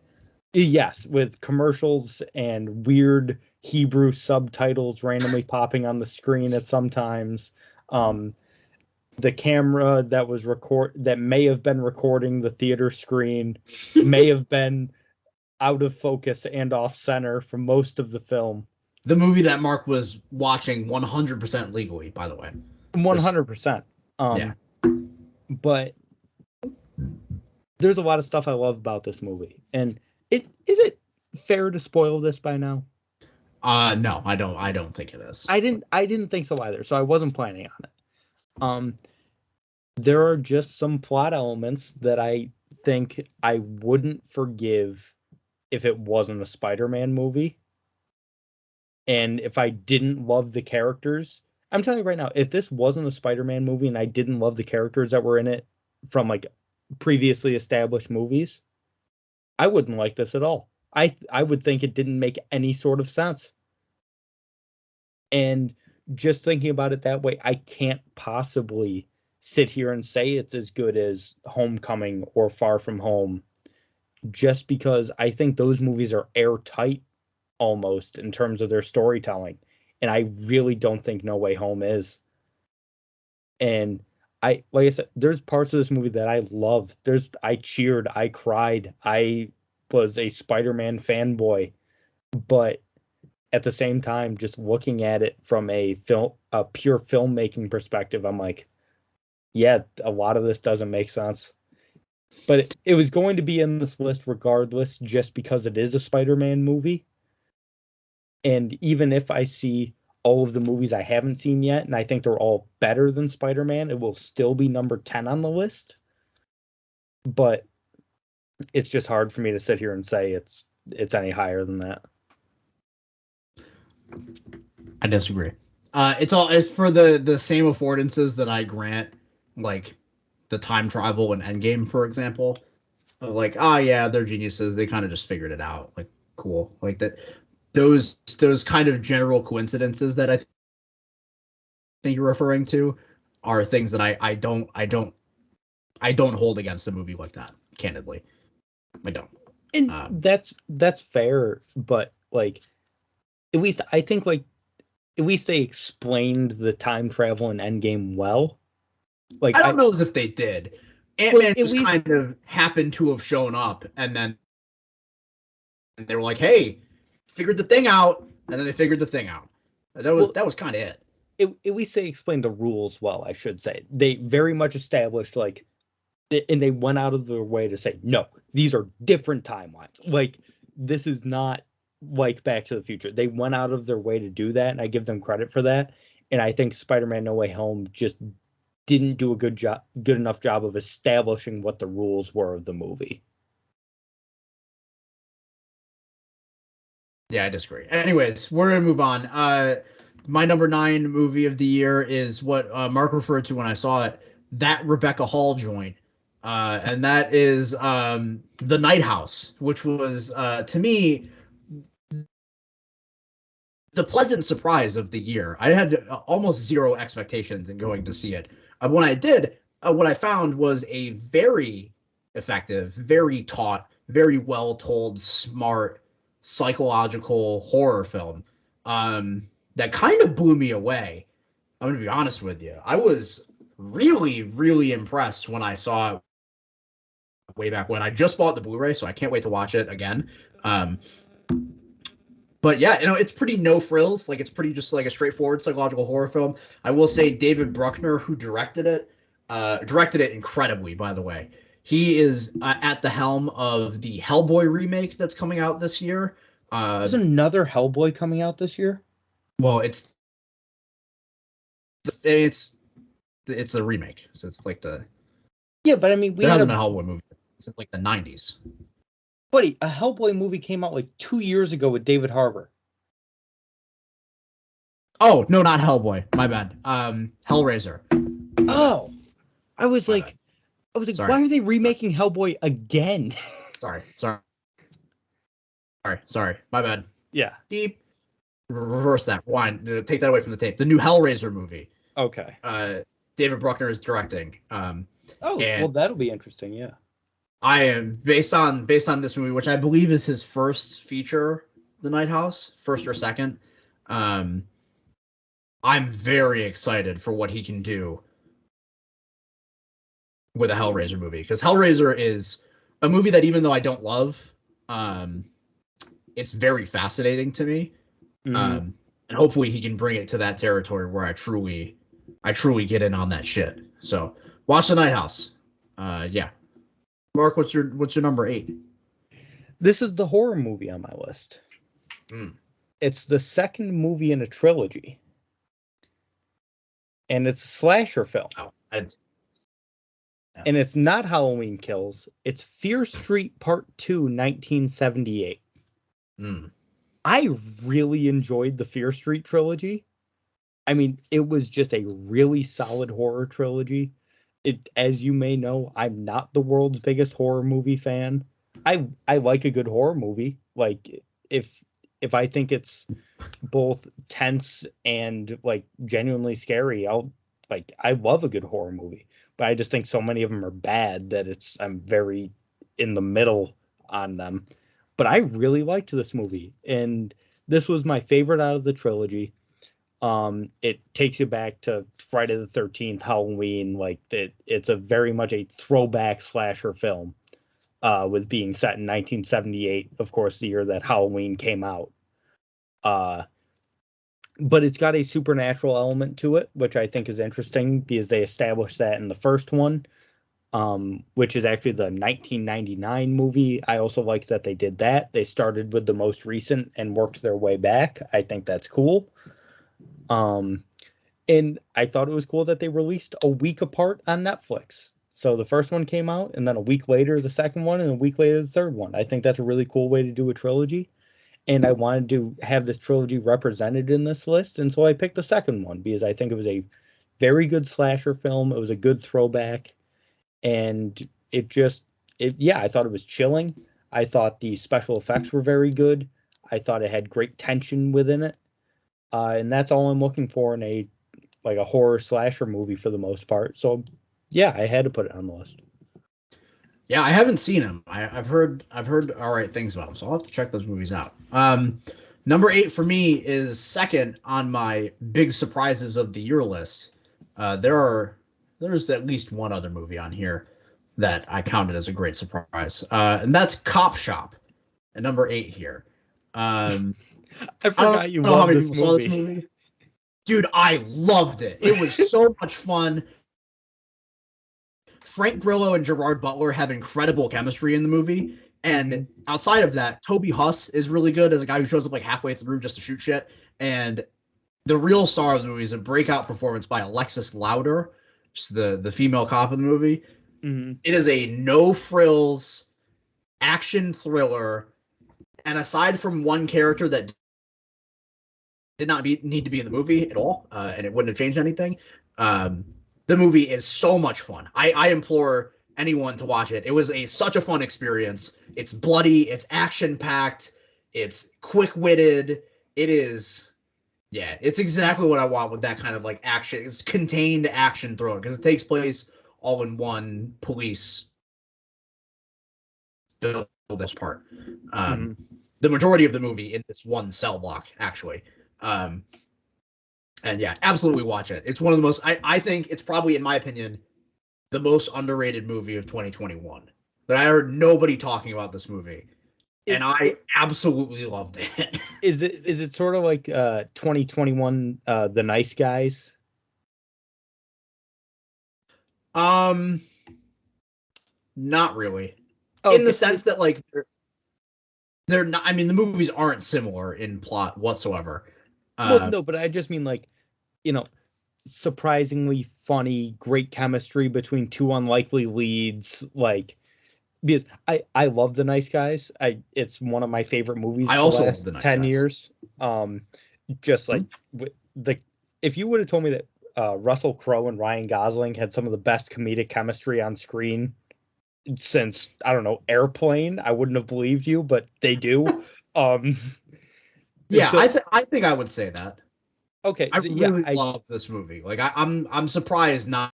Yes, with commercials and weird Hebrew subtitles randomly popping on the screen at sometimes. The camera that may have been recording the theater screen may have been out of focus and off center for most of the film. The movie that Mark was watching 100% legally, by the way. 100%. Yeah. But there's a lot of stuff I love about this movie. And is it fair to spoil this by now? No, I don't think it is. I didn't think so either, so I wasn't planning on it. There are just some plot elements that I think I wouldn't forgive if it wasn't a Spider-Man movie. And if I didn't love the characters, I'm telling you right now, if this wasn't a Spider-Man movie and I didn't love the characters that were in it from like previously established movies, I wouldn't like this at all. I would think it didn't make any sort of sense. And just thinking about it that way, I can't possibly sit here and say it's as good as Homecoming or Far From Home, just because I think those movies are airtight almost in terms of their storytelling. And I really don't think No Way Home is. And like I said, there's parts of this movie that I love. I cheered, I cried, I was a Spider-Man fanboy, but at the same time, just looking at it from a pure filmmaking perspective, I'm like, yeah, a lot of this doesn't make sense. But it was going to be in this list regardless, just because it is a Spider-Man movie. And even if I see all of the movies I haven't seen yet, and I think they're all better than Spider-Man, it will still be number 10 on the list. But it's just hard for me to sit here and say it's any higher than that. I disagree. It's for the same affordances that I grant, like the time travel in Endgame, for example. Like, yeah, they're geniuses. They kind of just figured it out. Like, cool. Like that. those kind of general coincidences that I think you're referring to are things that I don't hold against a movie like that. Candidly, I don't. And that's fair, but like, at least I think like at least they explained the time travel in Endgame well. Like I don't know as if they did. Ant-Man just least, kind of happened to have shown up, and then they were like, "Hey, figured the thing out," and then they figured the thing out. That was kind of it. At least they explained the rules well, I should say. They very much established, like, and they went out of their way to say, no, these are different timelines. Like, this is not like Back to the Future. They went out of their way to do that, and I give them credit for that. And I think Spider-Man No Way Home just didn't do a good enough job of establishing what the rules were of the movie. Yeah, I disagree. Anyways, we're gonna move on. My number 9 movie of the year is what Mark referred to when I saw it. That Rebecca Hall joint, and that is the Nighthouse, which was to me the pleasant surprise of the year. I had almost zero expectations in going to see it. When I did, what I found was a very effective, very taut, very well told, smart psychological horror film that kind of blew me away. I'm going to be honest with you. I was really, really impressed when I saw it way back when. I just bought the Blu-ray, so I can't wait to watch it again. But yeah, it's pretty no frills. Like, it's pretty just like a straightforward psychological horror film. I will say David Bruckner, who directed it incredibly, by the way. He is at the helm of the Hellboy remake that's coming out this year. There's another Hellboy coming out this year? Well, it's a remake, so it's like the... Yeah, but I mean, there hasn't been a Hellboy movie since like the 90s. Buddy, a Hellboy movie came out like 2 years ago with David Harbour. Oh, no, not Hellboy. My bad. Hellraiser. Oh. I was like, Sorry. why are they remaking Hellboy again? Sorry. My bad. Yeah. Deep. Reverse that. Rewind. Take that away from the tape. The new Hellraiser movie. Okay. David Bruckner is directing. Well, that'll be interesting. Yeah. I am based on this movie, which I believe is his first feature, The Nighthouse, first or second. I'm very excited for what he can do with a Hellraiser movie, because Hellraiser is a movie that, even though I don't love, it's very fascinating to me. And hopefully he can bring it to that territory where I truly get in on that shit. So watch The Nighthouse. Yeah. Mark, what's your number 8? This is the horror movie on my list. It's the second movie in a trilogy. And it's a slasher film. Oh, and it's not Halloween Kills. It's Fear Street Part 2, 1978. I really enjoyed the Fear Street trilogy. I mean, it was just a really solid horror trilogy. As you may know, I'm not the world's biggest horror movie fan. I like a good horror movie. Like, if I think it's both tense and like genuinely scary, I love a good horror movie. But I just think so many of them are bad that I'm very in the middle on them. But I really liked this movie, and this was my favorite out of the trilogy. It takes you back to Friday the 13th, Halloween. Like, it's a very much a throwback slasher film, with being set in 1978, of course, the year that Halloween came out. But it's got a supernatural element to it, which I think is interesting because they established that in the first one, which is actually the 1999 movie. I also like that they did that. They started with the most recent and worked their way back. I think that's cool. And I thought it was cool that they released a week apart on Netflix. So the first one came out, and then a week later the second one, and a week later the third one. I think that's a really cool way to do a trilogy. And I wanted to have this trilogy represented in this list, and so I picked the second one because I think it was a very good slasher film. It was a good throwback, and I thought it was chilling. I thought the special effects were very good. I thought it had great tension within it. And that's all I'm looking for in a horror slasher movie for the most part. So yeah, I had to put it on the list. Yeah, I haven't seen him. I've heard all right things about him, so I'll have to check those movies out. Number 8 for me is second on my big surprises of the year list. There's at least one other movie on here that I counted as a great surprise, and that's Cop Shop, at number 8 here. I forgot you loved this movie. Saw this movie. Dude, I loved it. It was so much fun. Frank Grillo and Gerard Butler have incredible chemistry in the movie. And outside of that, Toby Huss is really good as a guy who shows up like halfway through just to shoot shit. And the real star of the movie is a breakout performance by Alexis Louder, just the female cop in the movie. Mm-hmm. It is a no-frills action thriller. And aside from one character that did not need to be in the movie at all, and it wouldn't have changed anything, the movie is so much fun. I implore anyone to watch it. It was such a fun experience. It's bloody, it's action-packed, it's quick-witted. It's exactly what I want with that kind of like action. It's contained action thriller because it takes place all in one police build this part. The majority of the movie in this one cell block, actually. And yeah, absolutely watch it. It's one of the most, I think it's probably, in my opinion, the most underrated movie of 2021. But I heard nobody talking about this movie. And I absolutely loved it. Is it sort of like 2021 The Nice Guys? Not really. Okay. In the sense that like they're not, I mean, the movies aren't similar in plot whatsoever. Well, no, but I just mean like, surprisingly funny, great chemistry between two unlikely leads. Like, because I love The Nice Guys. It's one of my favorite movies. I also love The Nice 10 Guys. Years. Just like if you would have told me that Russell Crowe and Ryan Gosling had some of the best comedic chemistry on screen since, I don't know, Airplane, I wouldn't have believed you, but they do. Yeah, so, I think I would say that. Okay, I really love this movie. Like I'm surprised not.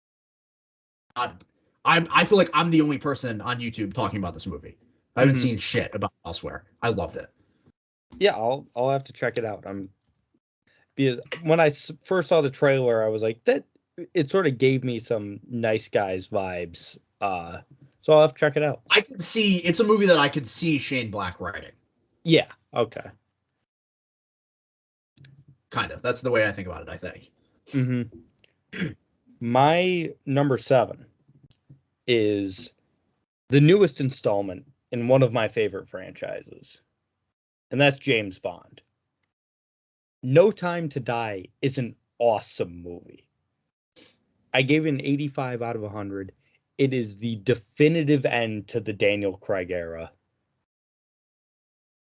I feel like I'm the only person on YouTube talking about this movie. I haven't seen shit about it elsewhere. I loved it. Yeah, I'll have to check it out. Because when I first saw the trailer, I was like, that it sort of gave me some Nice Guys vibes. So I'll have to check it out. It's a movie that I could see Shane Black writing. Yeah. Okay. Kind of. That's the way I think about it, I think. Mm-hmm. My number 7 is the newest installment in one of my favorite franchises, and that's James Bond. No Time to Die is an awesome movie. I gave it an 85 out of 100. It is the definitive end to the Daniel Craig era.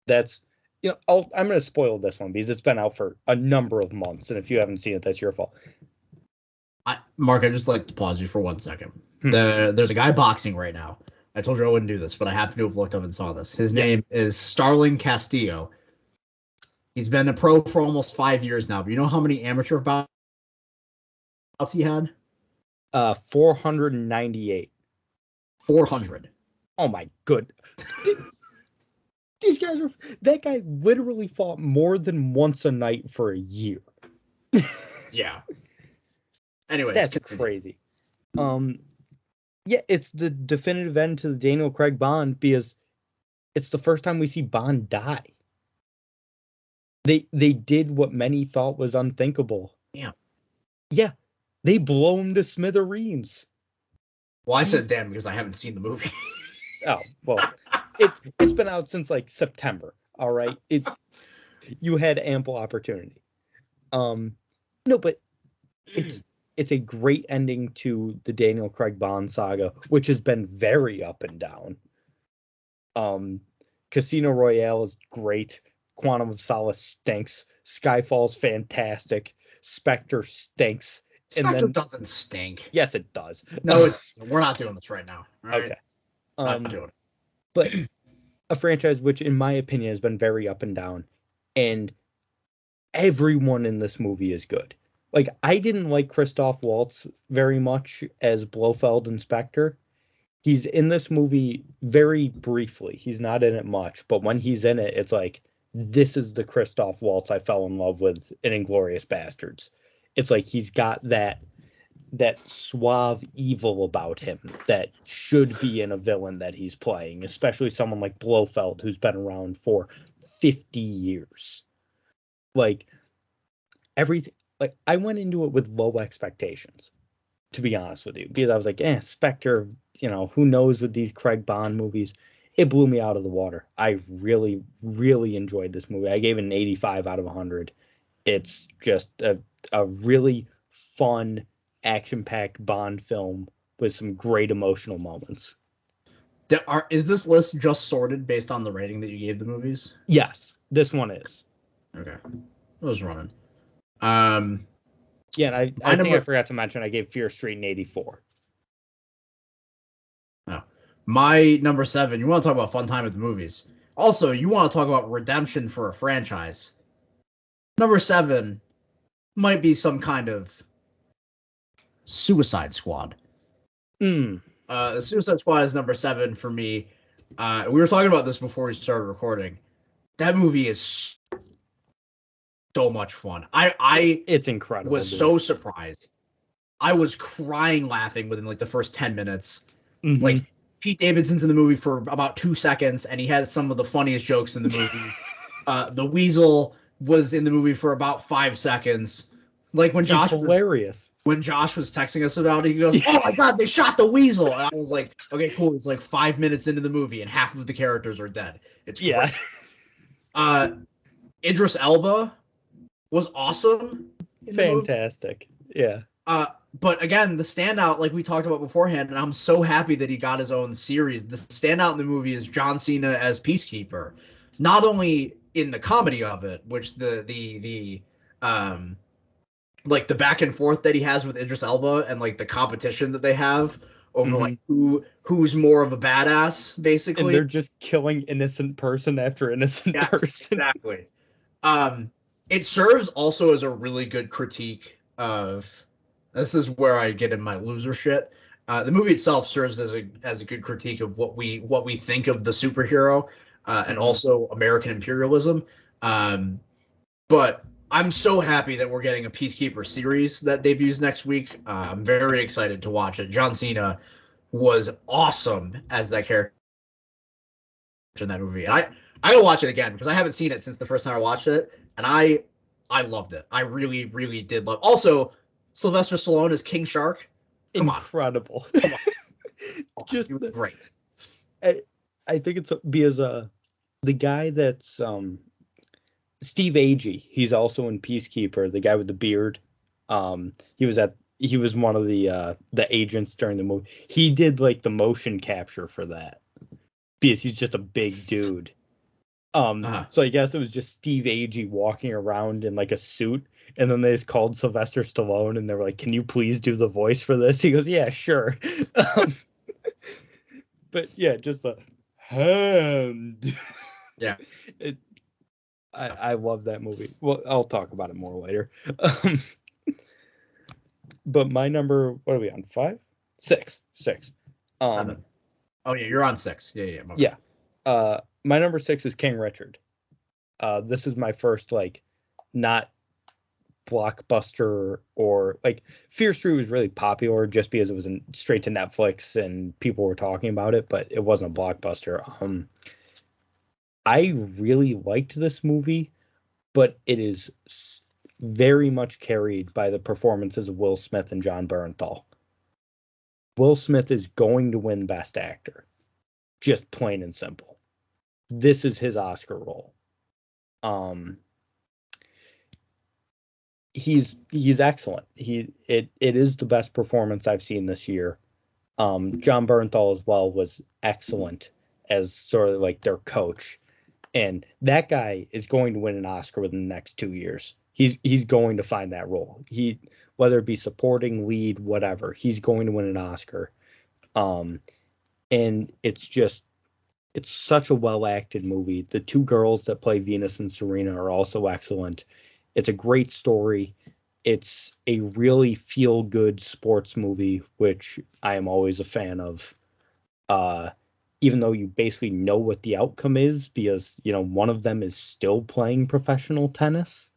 That's, I'm going to spoil this one because it's been out for a number of months, and if you haven't seen it, that's your fault. Mark, I'd just like to pause you for 1 second. There's a guy boxing right now. I told you I wouldn't do this, but I happen to have looked up and saw this. His name is Starling Castillo. He's been a pro for almost 5 years now, but you know how many amateur bouts he had? 498. 400. Oh my good. That guy literally fought more than once a night for a year. Yeah. Anyways, that's crazy. Yeah, it's the definitive end to the Daniel Craig Bond because it's the first time we see Bond die. They did what many thought was unthinkable. Yeah. Yeah. They blow him to smithereens. Well, I said damn because I haven't seen the movie. Oh, well, it's been out since like September. All right. You had ample opportunity. No, but it's a great ending to the Daniel Craig Bond saga, which has been very up and down. Casino Royale is great. Quantum of Solace stinks. Skyfall's fantastic. Spectre stinks. Spectre doesn't stink. Yes, it does. No, we're not doing this right now. Right? Okay. Not doing it. But a franchise which, in my opinion, has been very up and down and everyone in this movie is good. Like, I didn't like Christoph Waltz very much as Blofeld Inspector. He's in this movie very briefly. He's not in it much, but when he's in it, it's like, this is the Christoph Waltz I fell in love with in Inglourious Bastards. It's like he's got that suave evil about him that should be in a villain that he's playing, especially someone like Blofeld, who's been around for 50 years. Like, everything, like, I went into it with low expectations, to be honest with you, because I was like, Spectre, who knows with these Craig Bond movies. It blew me out of the water. I really, really enjoyed this movie. I gave it an 85 out of 100. It's just a really fun, action-packed Bond film with some great emotional moments. Is this list just sorted based on the rating that you gave the movies? Yes, this one is. Okay. I was running. Yeah, and I think I forgot to mention I gave Fear Street an 84. Oh. My number 7, you want to talk about fun time at the movies. Also, you want to talk about redemption for a franchise. Number 7 might be some kind of Suicide Squad. The Suicide Squad is number 7 for me. We were talking about this before we started recording. That movie is so much fun. It's incredible. Was so surprised. I was crying laughing within like the first 10 minutes. Mm-hmm. Like, Pete Davidson's in the movie for about 2 seconds, and he has some of the funniest jokes in the movie. The Weasel was in the movie for about 5 seconds. Like, when Josh was hilarious. When Josh was texting us about it, he goes, "Oh my god, they shot the Weasel!" And I was like, "Okay, cool." It's like 5 minutes into the movie, and half of the characters are dead. It's great. Idris Elba was awesome. Fantastic. Yeah. But again, the standout, like we talked about beforehand, and I'm so happy that he got his own series. The standout in the movie is John Cena as Peacekeeper. Not only in the comedy of it, which the like the back and forth that he has with Idris Elba and like the competition that they have over like who's more of a badass, basically. And they're just killing innocent person after innocent person. Exactly. It serves also as a really good critique of. This is where I get in my loser shit. The movie itself serves as a good critique of what we think of the superhero and also American imperialism. But I'm so happy that we're getting a Peacekeeper series that debuts next week. I'm very excited to watch it. John Cena was awesome as that character in that movie. And I gotta watch it again because I haven't seen it since the first time I watched it, and I loved it. I really, really did love. Also, Sylvester Stallone as King Shark. Incredible. Come on. Just great. I think it's because the guy that's Steve Agee, he's also in Peacekeeper, the guy with the beard. He was one of the agents during the movie. He did like the motion capture for that because he's just a big dude. So I guess it was just Steve Agee walking around in like a suit, and then they just called Sylvester Stallone and they were like, "Can you please do the voice for this?" He goes, "Yeah, sure." But yeah, just a hand. Yeah. I love that movie. Well, I'll talk about it more later. But my number, what are we on? 5? 6. 7. Oh yeah, you're on 6. Yeah. Yeah. My number 6 is King Richard. This is my first like not blockbuster, or like Fear Street was really popular just because it was straight to Netflix and people were talking about it, but it wasn't a blockbuster. I really liked this movie, but it is very much carried by the performances of Will Smith and Jon Bernthal. Will Smith is going to win Best Actor, just plain and simple. This is his Oscar role. He's excellent. It is the best performance I've seen this year. Jon Bernthal as well was excellent as sort of like their coach. And that guy is going to win an Oscar within the next 2 years. He's going to find that role. Whether it be supporting, lead, whatever, he's going to win an Oscar. And it's just It's such a well-acted movie. The two girls that play Venus and Serena are also excellent. It's a great story. It's a really feel-good sports movie, which I am always a fan of. Uh, Even though you basically know what the outcome is, because one of them is still playing professional tennis.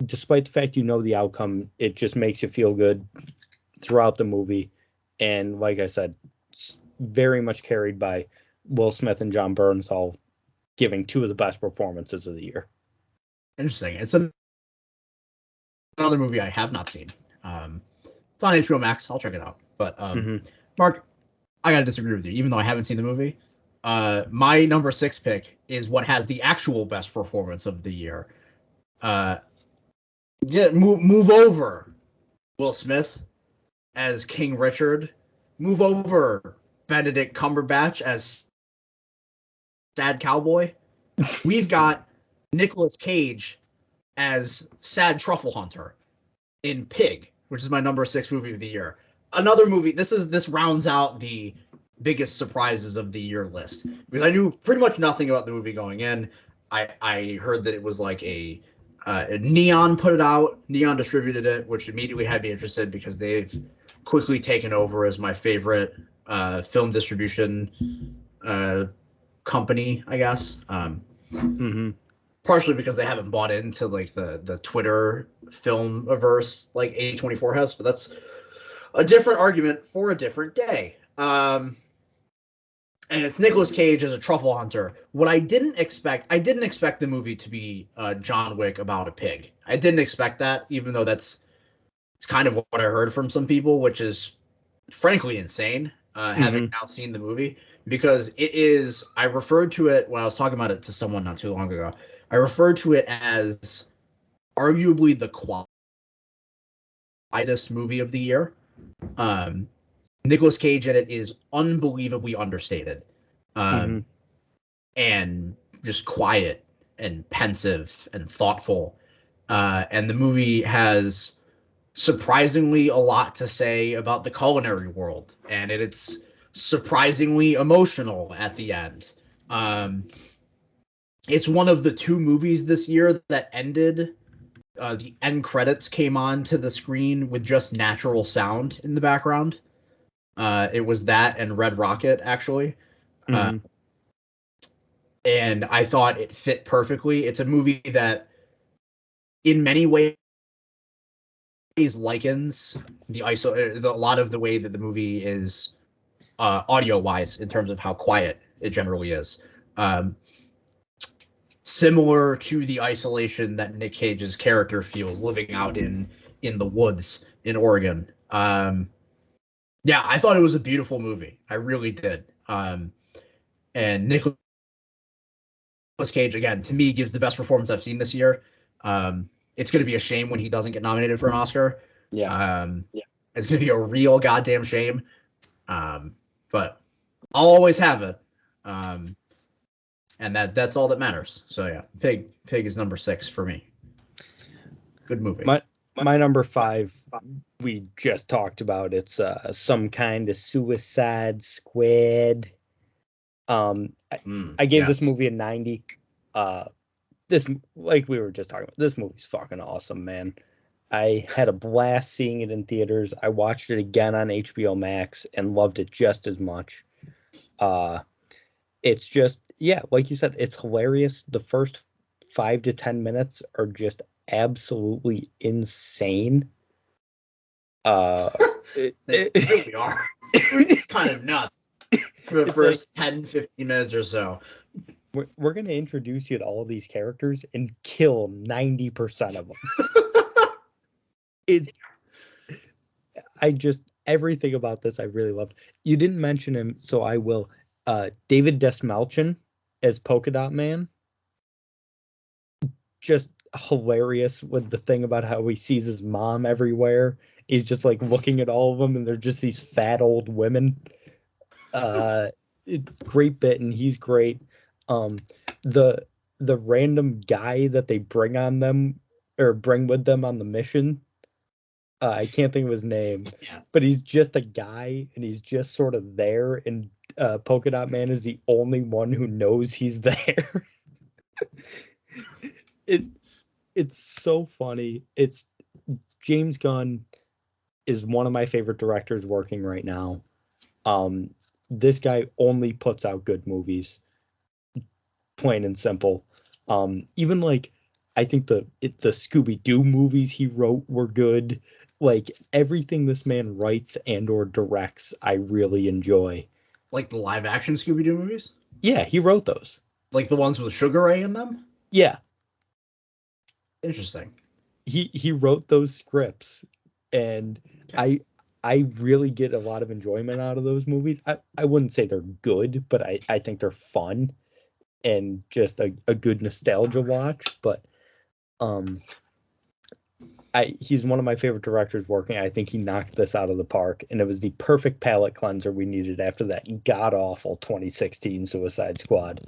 Despite the fact you know the outcome, it just makes you feel good throughout the movie. And like I said, it's very much carried by Will Smith and John Bernthal giving two of the best performances of the year. Interesting. It's another movie I have not seen. It's on HBO Max. I'll check it out. But Mark, I gotta disagree with you. Even though I haven't seen the movie, my number 6 pick is what has the actual best performance of the year. Move over, Will Smith as King Richard. Move over, Benedict Cumberbatch as Sad Cowboy. We've got Nicolas Cage as Sad Truffle Hunter in Pig, which is my number 6 movie of the year. Another movie. This rounds out the biggest surprises of the year list, because I knew pretty much nothing about the movie going in. I heard that it was like a Neon put it out. Neon distributed it, which immediately had me interested because they've quickly taken over as my favorite film distribution company, I guess. Partially because they haven't bought into like the Twitter film averse like A24 has, but that's a different argument for a different day. And it's Nicolas Cage as a truffle hunter. What I didn't expect the movie to be John Wick about a pig. I didn't expect that, even though it's kind of what I heard from some people, which is frankly insane, having now seen the movie, because it is, I referred to it when I was talking about it to someone not too long ago. I referred to it as arguably the quietest movie of the year. Nicolas Cage in it is unbelievably understated, and just quiet and pensive and thoughtful. And the movie has surprisingly a lot to say about the culinary world, and it's surprisingly emotional at the end. It's one of the 2 movies this year that ended. The end credits came on to the screen with just natural sound in the background. It was that and Red Rocket, actually. And I thought it fit perfectly. It's a movie that, in many ways, likens a lot of the way that the movie is audio-wise in terms of how quiet it generally is. Similar to the isolation that Nick Cage's character feels living out in the woods in Oregon. Yeah, I thought it was a beautiful movie. I really did. And Nicolas Cage, again, to me, gives the best performance I've seen this year. It's going to be a shame when he doesn't get nominated for an Oscar. Yeah. It's going to be a real goddamn shame. But I'll always have it. And that's all that matters. So yeah, Pig is number 6 for me. Good movie. My number 5, we just talked about. It's Some Kind of Suicide Squad. I gave this movie a 90. This, like we were just talking about, this movie's fucking awesome, man. I had a blast seeing it in theaters. I watched it again on HBO Max and loved it just as much. It's just, yeah, like you said, it's hilarious. The first 5 to 10 minutes are just absolutely insane. They really are. It's kind of nuts for the first 10-15 minutes or so. We're going to introduce you to all of these characters and kill 90% of them. Everything about this I really loved. You didn't mention him, so I will. David Desmelchian as Polka Dot Man. Just hilarious with the thing about how he sees his mom everywhere. He's just like looking at all of them, and they're just these fat old women. Great bit, and he's great. The random guy that they bring on them or bring with them on the mission. I can't think of his name, but he's just a guy, and he's just sort of there. And Polka Dot Man is the only one who knows he's there. It's so funny. It's James Gunn is one of my favorite directors working right now. This guy only puts out good movies, plain and simple. Even like I think the Scooby-Doo movies he wrote were good. Like everything this man writes and or directs, I really enjoy. Like the live action Scooby-Doo movies? Yeah, he wrote those. Like the ones with Sugar Ray in them? Yeah. Interesting. He wrote those scripts, and okay. I really get a lot of enjoyment out of those movies. I wouldn't say they're good, but I think they're fun and just a good nostalgia watch. But he's one of my favorite directors working. I think he knocked this out of the park, and it was the perfect palate cleanser we needed after that god-awful 2016 Suicide Squad.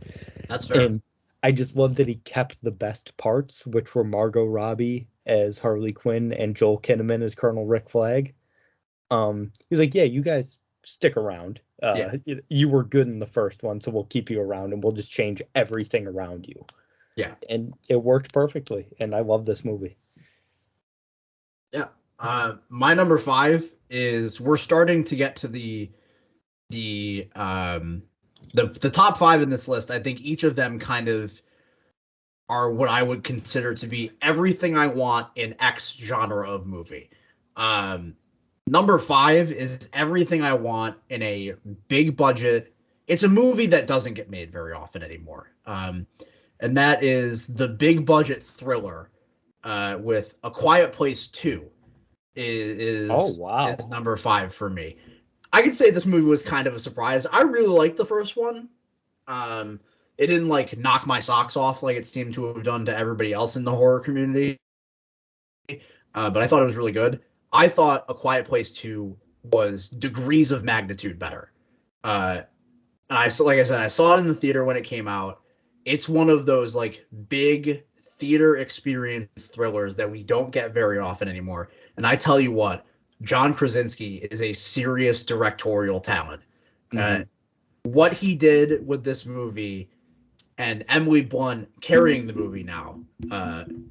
That's fair. And I just love that he kept the best parts, which were Margot Robbie as Harley Quinn and Joel Kinnaman as Colonel Rick Flag. He was like, yeah, you guys stick around. You were good in the first one, so we'll keep you around, and we'll just change everything around you. Yeah. And it worked perfectly, and I love this movie. Yeah. My number 5 is, we're starting to get to the top 5 in this list. I think each of them kind of are what I would consider to be everything I want in X genre of movie. Number 5 is everything I want in a big budget. It's a movie that doesn't get made very often anymore. And that is the big budget thriller with A Quiet Place 2 is number 5 for me. I could say this movie was kind of a surprise. I really liked the first one. It didn't like knock my socks off like it seemed to have done to everybody else in the horror community. But I thought it was really good. I thought A Quiet Place 2 was degrees of magnitude better. And I saw it in the theater when it came out. It's one of those like big theater experience thrillers that we don't get very often anymore. And I tell you what, John Krasinski is a serious directorial talent. Mm-hmm. What he did with this movie, and Emily Blunt carrying the movie now,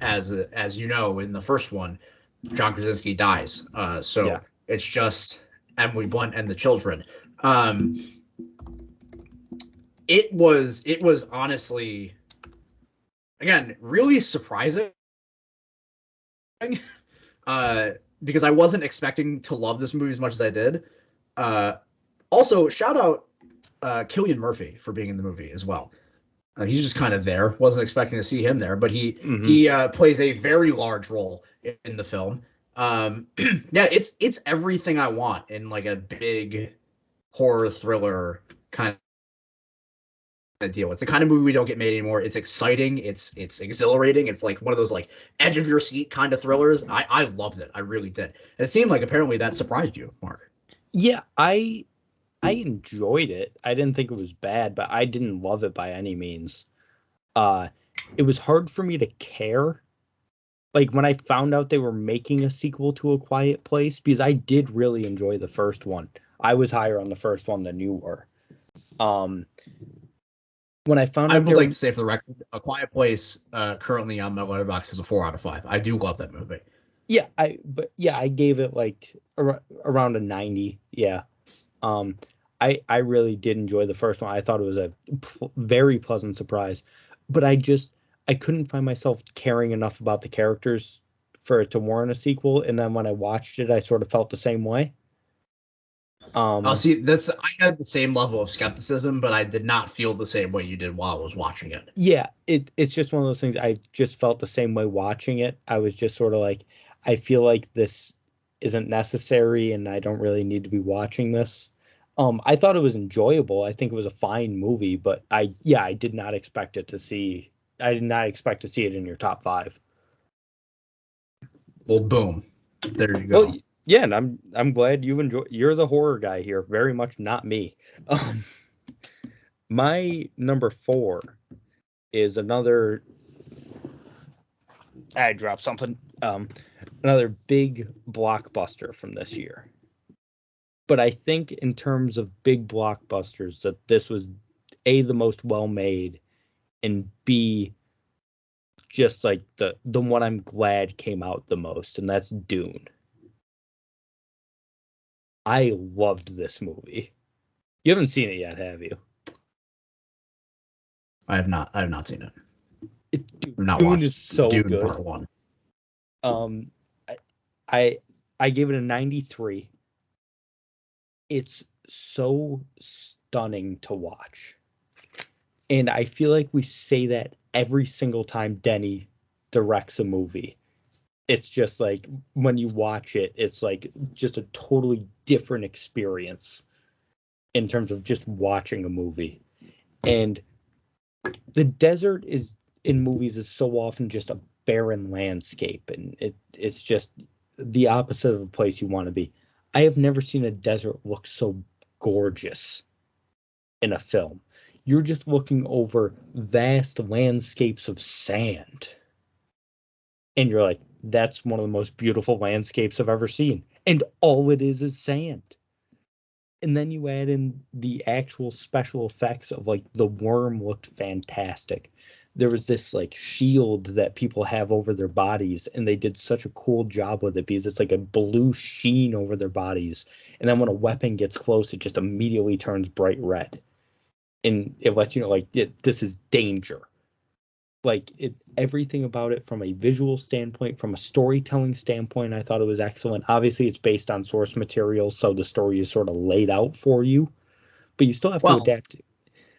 as you know, in the first one, John Krasinski dies. It's just Emily Blunt and the children. It was honestly, again, really surprising. Because I wasn't expecting to love this movie as much as I did. Also, shout out Cillian Murphy for being in the movie as well. He's just kind of there. Wasn't expecting to see him there, but he plays a very large role in the film. It's everything I want in like a big horror thriller kind of deal. It's the kind of movie we don't get made anymore. It's exciting. It's exhilarating. It's like one of those like edge of your seat kind of thrillers. I loved it. I really did. And it seemed like apparently that surprised you, Mark. Yeah, I enjoyed it. I didn't think it was bad, but I didn't love it by any means. It was hard for me to care. Like when I found out they were making a sequel to A Quiet Place, because I did really enjoy the first one. I was higher on the first one than you were. When I found out, I would like to say for the record, A Quiet Place currently on my Letterboxd is a 4 out of 5. I do love that movie. Yeah, I gave it like around a 90. Yeah. I really did enjoy the first one. I thought it was a very pleasant surprise, but I couldn't find myself caring enough about the characters for it to warrant a sequel. And then when I watched it, I sort of felt the same way. I had the same level of skepticism, but I did not feel the same way you did while I was watching it. Yeah, it's just one of those things. I just felt the same way watching it. I was just sort of like, I feel like this isn't necessary, and I don't really need to be watching this. I thought it was enjoyable. I think it was a fine movie, but I did not expect it to see. I did not expect to see it in your top 5. Well, boom, there you go. Well, yeah, and I'm glad you enjoy. You're the horror guy here, very much not me. My number 4 is another. I dropped something. Another big blockbuster from this year. But I think in terms of big blockbusters, that this was A, the most well-made, and B, just like the one I'm glad came out the most, and that's Dune. I loved this movie. You haven't seen it yet, have you? I have not seen it. Dune is so Dune good. Part 1. I gave it a 93. It's so stunning to watch. And I feel like we say that every single time Denny directs a movie. It's just like when you watch it, it's like just a totally different experience in terms of just watching a movie. And the desert is in movies is so often just a barren landscape, and it's just the opposite of a place you want to be. I have never seen a desert look so gorgeous in a film. You're just looking over vast landscapes of sand. And you're like, that's one of the most beautiful landscapes I've ever seen. And all it is sand. And then you add in the actual special effects of like the worm looked fantastic. There was this like shield that people have over their bodies, and they did such a cool job with it because it's like a blue sheen over their bodies. And then when a weapon gets close, it just immediately turns bright red. And it lets you know, like, this is danger. Like, everything about it from a visual standpoint, from a storytelling standpoint, I thought it was excellent. Obviously, it's based on source material, so the story is sort of laid out for you, but you still have to adapt it.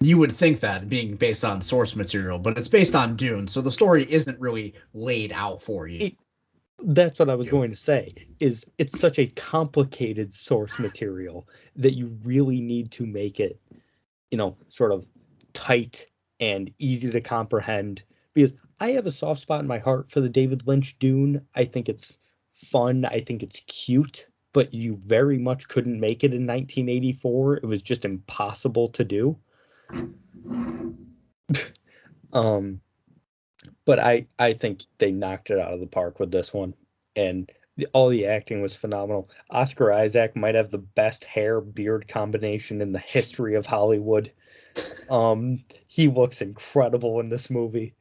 You would think that being based on source material, but it's based on Dune, so the story isn't really laid out for you. That's what I was going to say, is it's such a complicated source material that you really need to make it, sort of tight and easy to comprehend, because I have a soft spot in my heart for the David Lynch Dune. I think it's fun. I think it's cute, but you very much couldn't make it in 1984. It was just impossible to do. But I think they knocked it out of the park with this one, and all the acting was phenomenal. Oscar Isaac might have the best hair beard combination in the history of Hollywood. He looks incredible in this movie.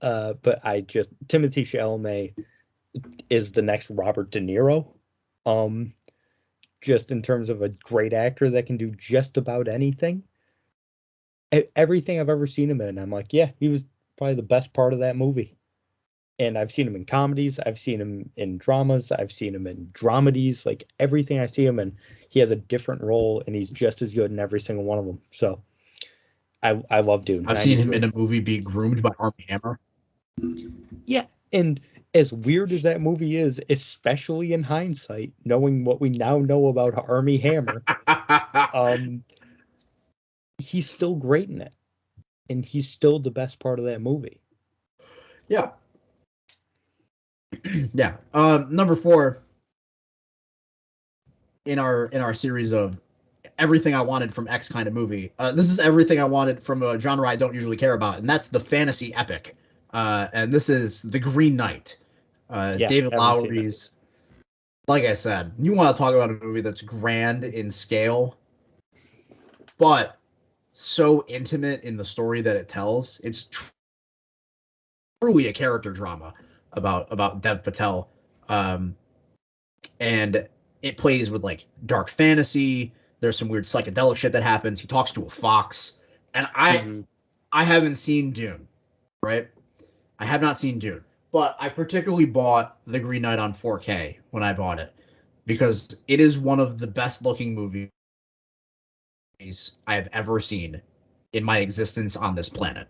But Timothée Chalamet is the next Robert De Niro. Just in terms of a great actor that can do just about anything. Everything I've ever seen him in, I'm like, yeah, he was probably the best part of that movie. And I've seen him in comedies, I've seen him in dramas, I've seen him in dramedies, like everything I see him in, he has a different role, and he's just as good in every single one of them. So I love Dune. I've seen him in a movie be groomed by Armie Hammer. Yeah, and as weird as that movie is, especially in hindsight, knowing what we now know about Armie Hammer, he's still great in it, and he's still the best part of that movie. Yeah. Yeah. Number 4 in our series of everything I wanted from X kind of movie. This is everything I wanted from a genre I don't usually care about, and that's the fantasy epic. And this is The Green Knight. David Lowery's. Like I said, you want to talk about a movie that's grand in scale, but so intimate in the story that it tells. It's truly a character drama about Dev Patel, and it plays with like dark fantasy. There's some weird psychedelic shit that happens. He talks to a fox, and I haven't seen Dune, right? I have not seen Dune, but I particularly bought The Green Knight on 4K when I bought it because it is one of the best looking movies I have ever seen in my existence on this planet.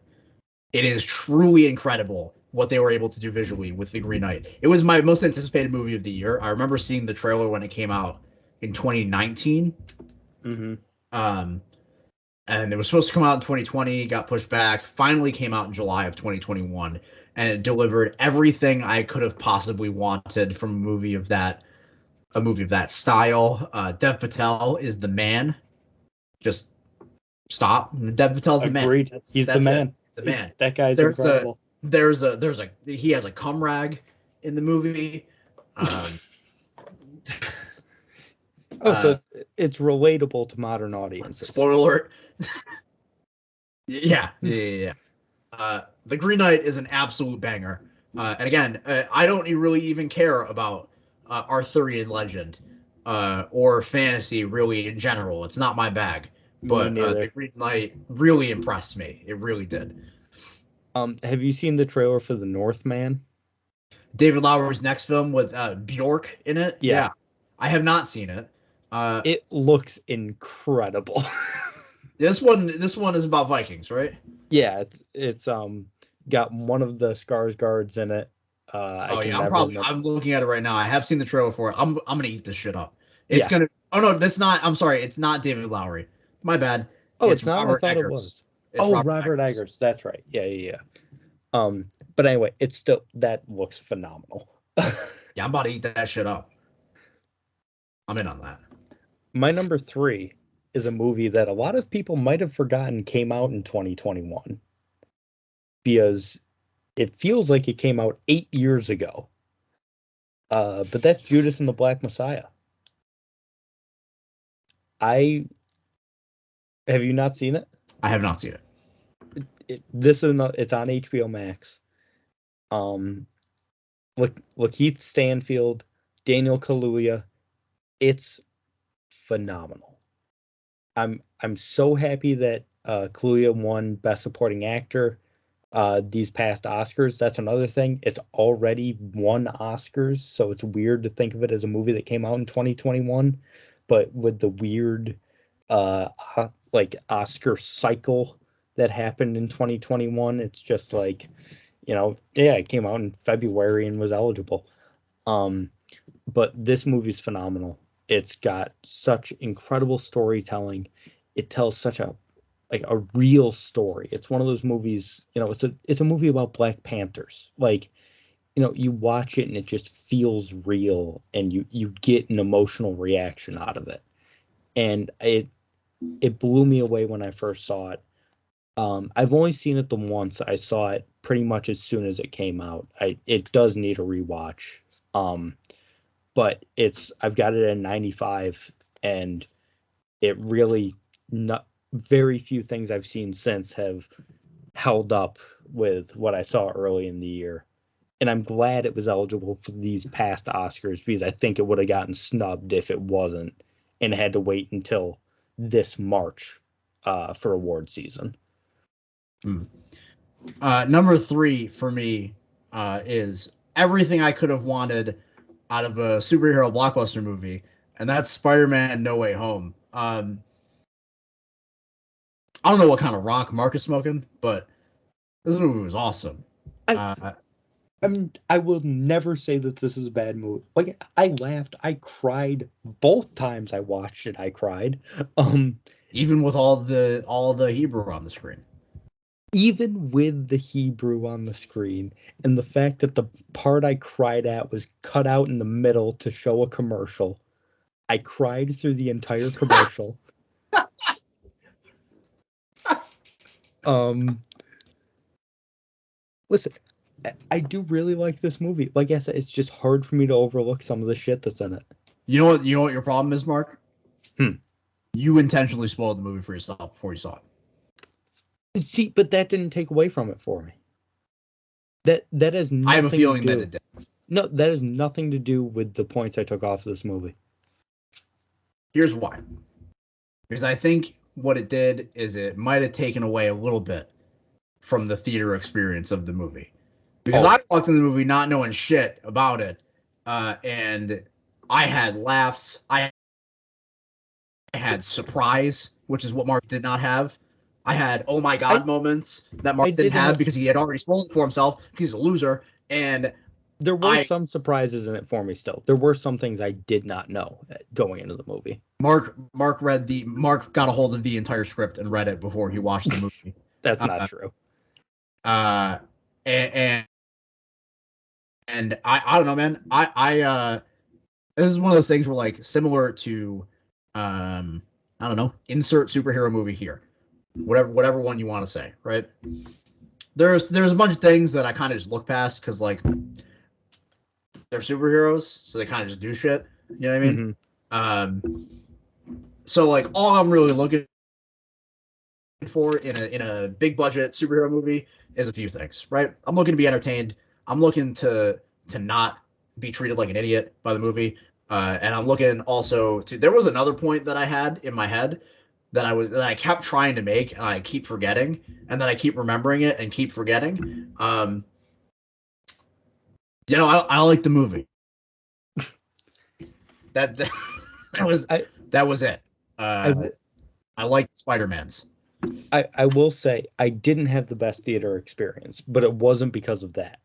It is truly incredible what they were able to do visually with The Green Knight. It was my most anticipated movie of the year. I remember seeing the trailer when it came out in 2019. And it was supposed to come out in 2020, got pushed back, finally came out in July of 2021, and it delivered everything I could have possibly wanted from a movie of that style. Dev Patel is the man. Just stop. Dev Patel's the man. Agreed. He's the man. It. The man. That guy's incredible. He has a cum rag in the movie. So it's relatable to modern audiences. Spoiler alert. Yeah. The Green Knight is an absolute banger. And again, I don't really even care about Arthurian legend or fantasy really in general. It's not my bag. But the Green Knight really impressed me. It really did. Have you seen the trailer for The Northman? David Lowery's next film with Bjork in it? Yeah. I have not seen it. It looks incredible. This one is about Vikings, right? Yeah, it's got one of the Skarsgårds in it. I'm looking at it right now. I have seen the trailer for it. I'm gonna eat this shit up. It's gonna. Oh no, that's not. I'm sorry. It's not David Lowery. My bad. Oh, it's not. Robert I thought Eggers. It was. It's Robert Eggers. That's right. Yeah. But anyway, it's still that looks phenomenal. Yeah, I'm about to eat that shit up. I'm in on that. My number 3 is a movie that a lot of people might have forgotten came out in 2021 because it feels like it came out 8 years ago. But that's Judas and the Black Messiah. Have you not seen it? I have not seen it. It's on HBO Max. Lakeith Stanfield, Daniel Kaluuya. It's phenomenal. I'm so happy that Kaluuya won Best Supporting Actor these past Oscars. That's another thing. It's already won Oscars, so it's weird to think of it as a movie that came out in 2021. But with the weird Oscar cycle that happened in 2021, it's just like, it came out in February and was eligible. But this movie's phenomenal. It's got such incredible storytelling. It tells such a real story. It's one of those movies, it's a movie about Black Panthers. You watch it and it just feels real, and you get an emotional reaction out of it. And it blew me away when I first saw it. I've only seen it the once. I saw it pretty much as soon as it came out. It does need a rewatch. But I've got it at 95, and it really very few things I've seen since have held up with what I saw early in the year. And I'm glad it was eligible for these past Oscars, because I think it would have gotten snubbed if it wasn't and had to wait until this March for award season. Number 3 for me is everything I could have wanted out of a superhero blockbuster movie, and that's Spider-Man No Way Home. I don't know what kind of rock Mark is smoking, but this movie was awesome. I will never say that this is a bad movie. I laughed, I cried both times I watched it. I cried, even with all the Hebrew on the screen. Even with the Hebrew on the screen, and the fact that the part I cried at was cut out in the middle to show a commercial, I cried through the entire commercial. Listen, I do really like this movie. Like I said, it's just hard for me to overlook some of the shit that's in it. You know what your problem is, Mark? You intentionally spoiled the movie for yourself before you saw it. See, but that didn't take away from it for me. That has nothing. I have a feeling that it did. No, that has nothing to do with the points I took off of this movie. Here's why. Because I think what it did is it might have taken away a little bit from the theater experience of the movie. Because I walked in the movie not knowing shit about it, and I had laughs. I had surprise, which is what Mark did not have. I had oh my god moments that Mark didn't have because he had already spoiled it for himself because he's a loser. And there were some surprises in it for me still. There were some things I did not know going into the movie. Mark got a hold of the entire script and read it before he watched the movie. That's not true. And I don't know, man. I this is one of those things where similar to I don't know, insert superhero movie here. Whatever one you want to say, right? There's a bunch of things that I kind of just look past because they're superheroes, so they kind of just do shit. You know what I mean? So like all I'm really looking for in a big budget superhero movie is a few things, right? I'm looking to be entertained. I'm looking to not be treated like an idiot by the movie. And I'm looking also to, there was another point that I had in my head that I kept trying to make and I keep forgetting, and then I keep remembering it and keep forgetting. I like the movie. That was it. I liked Spider-Man's. I will say I didn't have the best theater experience, but it wasn't because of that.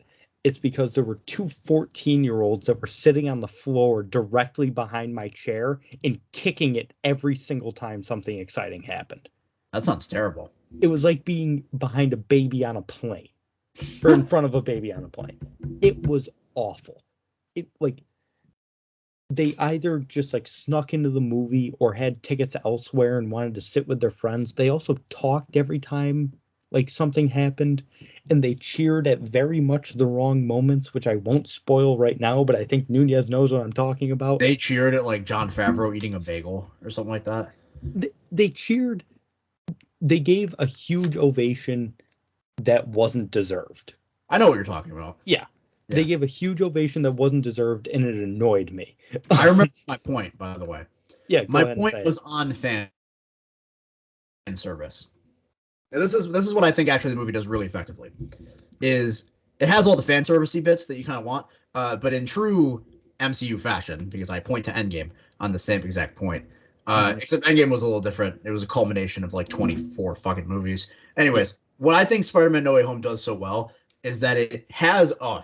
It's because there were two 14-year-olds that were sitting on the floor directly behind my chair and kicking it every single time something exciting happened. That sounds terrible. It was like being behind a baby on a plane, or in front of a baby on a plane. It was awful. It like they either just like snuck into the movie or had tickets elsewhere and wanted to sit with their friends. They also talked every time like something happened, and they cheered at very much the wrong moments, which I won't spoil right now, but I think Nunez knows what I'm talking about. They cheered at like Jon Favreau eating a bagel or something like that. They cheered. They gave a huge ovation that wasn't deserved. I know what you're talking about. Yeah. They gave a huge ovation that wasn't deserved, and it annoyed me. I remember my point, by the way. Yeah, my point was on fan service. And this is what I think actually the movie does really effectively. Is it has all the fan servicey bits that you kind of want, but in true MCU fashion, because I point to Endgame on the same exact point. Except Endgame was a little different. It was a culmination of like 24 fucking movies. Anyways, what I think Spider-Man No Way Home does so well is that it has a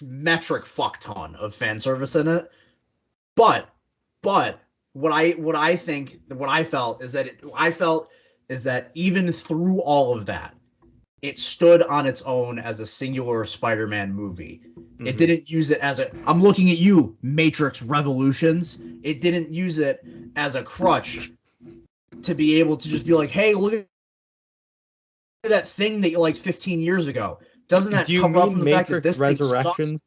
metric fuck ton of fan service in it. But what I felt is that even through all of that, it stood on its own as a singular Spider-Man movie. Mm-hmm. It didn't use it as I'm looking at you, Matrix Revolutions. It didn't use it as a crutch to be able to just be like, hey, look at that thing that you liked 15 years ago. Doesn't that cover up from the Matrix fact that this Resurrections?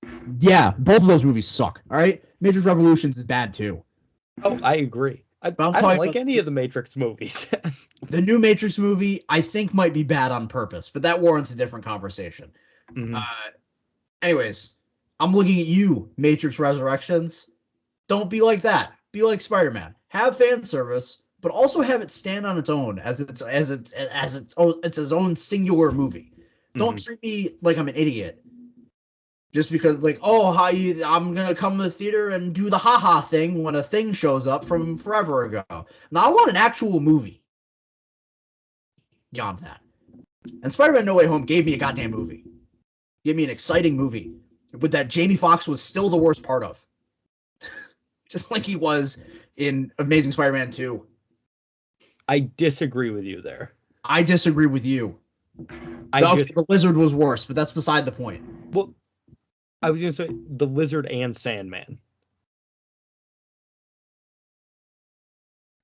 Thing sucks? Yeah, both of those movies suck. All right, Matrix Revolutions is bad too. Oh, I agree. I don't like any of the Matrix movies. The new Matrix movie, I think, might be bad on purpose, but that warrants a different conversation. Mm-hmm. Anyways, I'm looking at you, Matrix Resurrections. Don't be like that. Be like Spider-Man. Have fan service, but also have it stand on its own as its own singular movie. Mm-hmm. Don't treat me like I'm an idiot. Just because, like, I'm going to come to the theater and do the haha thing when a thing shows up from forever ago. Now, I want an actual movie. Beyond that. And Spider-Man No Way Home gave me a goddamn movie. Gave me an exciting movie. With that Jamie Foxx was still the worst part of. Just like he was in Amazing Spider-Man 2. I disagree with you there. I disagree with you. The Lizard was worse, but that's beside the point. Well, I was going to say the Lizard and Sandman.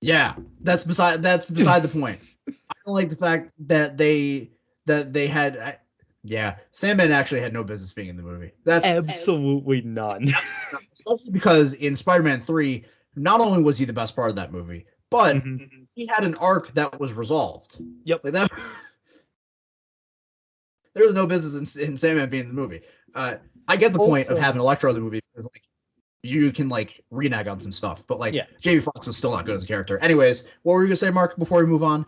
Yeah, that's beside the point. I don't like the fact that they had. Sandman actually had no business being in the movie. That's absolutely none. Especially because in Spider-Man 3, not only was he the best part of that movie, but he had an arc that was resolved. Yep. Like that. There was no business in Sandman being in the movie. I get the point of having Electro in the movie because like you can like renege on some stuff, but like Jamie Foxx was still not good as a character. Anyways, what were you gonna say, Mark? Before we move on,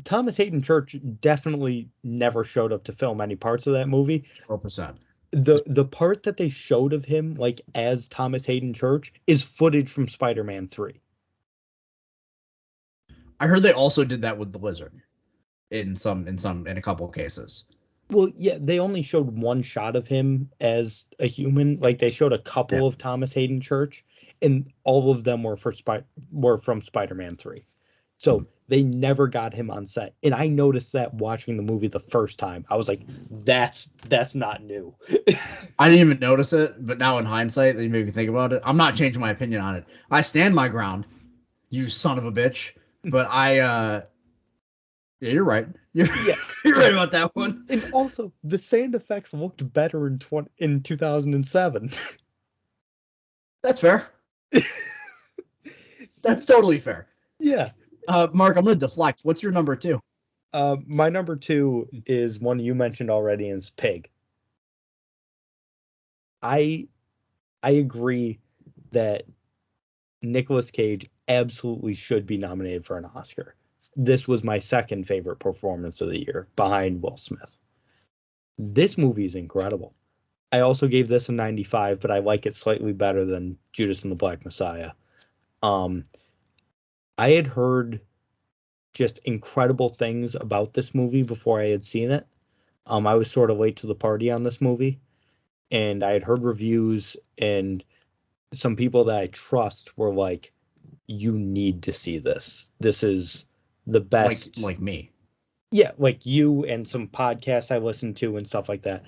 Thomas Hayden Church definitely never showed up to film any parts of that movie. 100%. The part that they showed of him like as Thomas Hayden Church is footage from Spider-Man 3. I heard they also did that with the Lizard in a couple of cases. Well, yeah, they only showed one shot of him as a human. Like they showed a couple of Thomas Hayden Church, and all of them were from Spider-Man 3. So they never got him on set. And I noticed that watching the movie the first time. I was like, that's not new. I didn't even notice it, but now in hindsight, that you made me think about it. I'm not changing my opinion on it. I stand my ground, you son of a bitch. But yeah, you're right. You're right about that one. And also, the sand effects looked better in 2007. That's fair. That's totally fair. Yeah. Mark, I'm going to deflect. What's your number 2? My number 2 is one you mentioned already, and it's Pig. I agree that Nicolas Cage absolutely should be nominated for an Oscar. This was my second favorite performance of the year, behind Will Smith. This movie is incredible. I also gave this a 95, but I like it slightly better than Judas and the Black Messiah. I had heard just incredible things about this movie before I had seen it. I was sort of late to the party on this movie, and I had heard reviews, and some people that I trust were like, you need to see this. This is the best. Like me. Yeah, like you and some podcasts I listened to and stuff like that.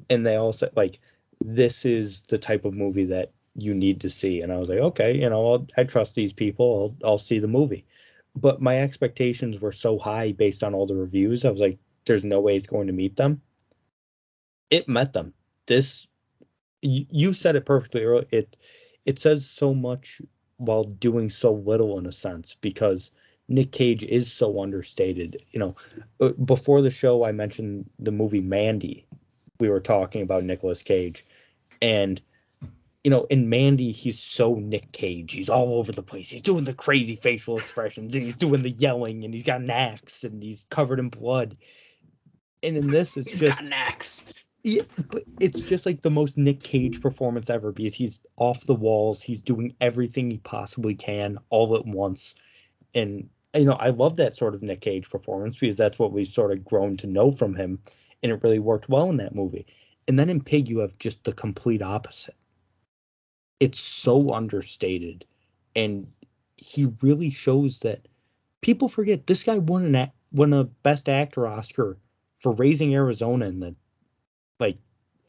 And they all said, like, this is the type of movie that you need to see. And I was like, okay, I trust these people. I'll see the movie. But my expectations were so high based on all the reviews. I was like, there's no way it's going to meet them. It met them. You said it perfectly earlier. It says so much while doing so little, in a sense, because Nick Cage is so understated. Before the show, I mentioned the movie Mandy. We were talking about Nicolas Cage, and in Mandy, he's so Nick Cage. He's all over the place. He's doing the crazy facial expressions, and he's doing the yelling, and he's got an axe, and he's covered in blood. And in this, he's got an axe. Yeah, but it's just like the most Nick Cage performance ever, because he's off the walls. He's doing everything he possibly can all at once. And, I love that sort of Nick Cage performance, because that's what we've sort of grown to know from him. And it really worked well in that movie. And then in Pig, you have just the complete opposite. It's so understated. And he really shows that people forget this guy won a Best Actor Oscar for Raising Arizona in the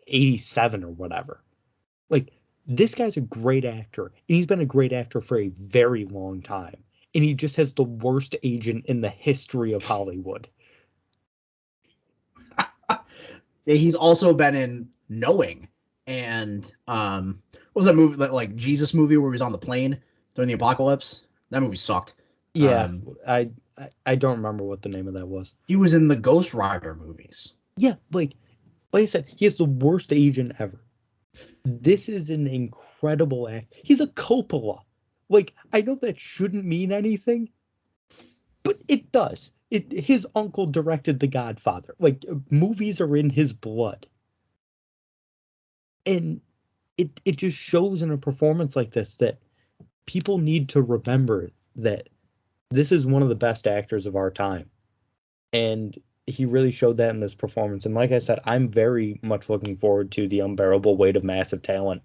87 or whatever. Like, this guy's a great actor, and he's been a great actor for a very long time. And he just has the worst agent in the history of Hollywood. Yeah, he's also been in Knowing, and what was that movie, like Jesus movie where he was on the plane during the apocalypse? That movie sucked. Yeah, I don't remember what the name of that was. He was in the Ghost Rider movies. Yeah, like I said, he has the worst agent ever. This is an incredible act. He's a Coppola. Like, I know that shouldn't mean anything, but it does. His uncle directed The Godfather. Like, movies are in his blood. And it just shows in a performance like this that people need to remember that this is one of the best actors of our time. And he really showed that in this performance. And like I said, I'm very much looking forward to The Unbearable Weight of Massive Talent,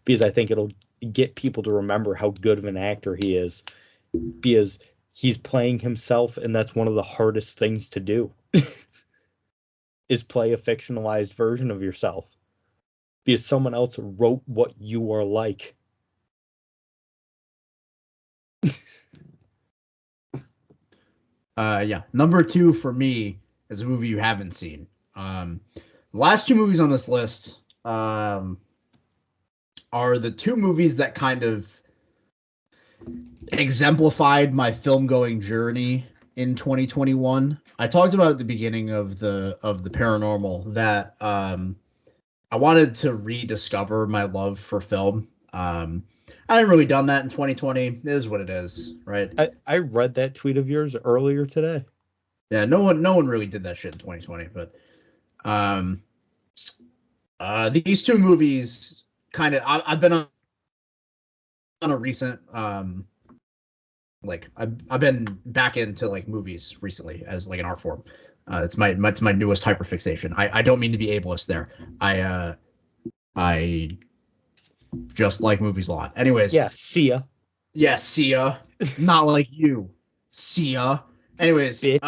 because I think it'll get people to remember how good of an actor he is, because he's playing himself, and that's one of the hardest things to do is play a fictionalized version of yourself, because someone else wrote what you are like. Yeah, number 2 for me is a movie you haven't seen. The last 2 movies on this list are the 2 movies that kind of exemplified my film-going journey in 2021. I talked about at the beginning of the paranormal that I wanted to rediscover my love for film. I haven't really done that in 2020. It is what it is, right? I read that tweet of yours earlier today. Yeah, no one really did that shit in 2020, but these 2 movies kind of I've been on a recent I've been back into movies recently as an art form. It's my newest hyperfixation. I don't mean to be ableist there. I just like movies a lot. Anyways. Yeah, see ya. Yeah, see ya. Not like you. See ya. Anyways, the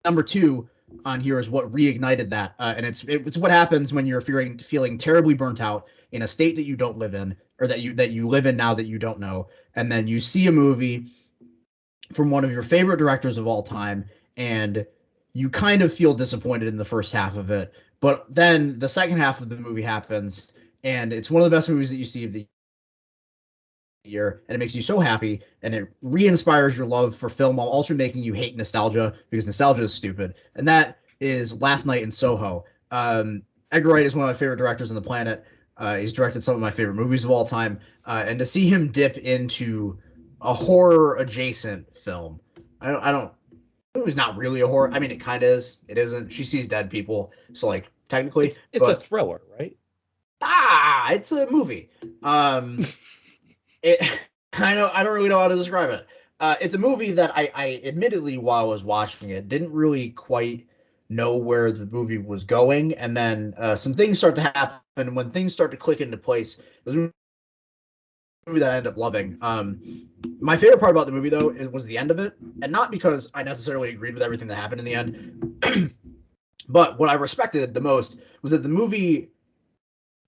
number 2 on here is what reignited that, and it's what happens when you're feeling terribly burnt out in a state that you don't live in, or that you live in now that you don't know, and then you see a movie from one of your favorite directors of all time, and you kind of feel disappointed in the first half of it, but then the second half of the movie happens, and it's one of the best movies that you see of the year, and it makes you so happy, and it re-inspires your love for film while also making you hate nostalgia because nostalgia is stupid. And that is Last Night in Soho. Edgar Wright is one of my favorite directors on the planet. He's directed some of my favorite movies of all time, and to see him dip into a horror adjacent film, I don't. It was not really a horror. I mean, it kind of is. It isn't. She sees dead people, so like technically, it's a thriller, right? It's a movie. It I don't really know how to describe it. It's a movie that I admittedly while I was watching it didn't really quite know where the movie was going, and then some things start to happen. And when things start to click into place, it was a movie that I ended up loving. My favorite part about the movie though was the end of it, and not because I necessarily agreed with everything that happened in the end, but what I respected the most was that the movie.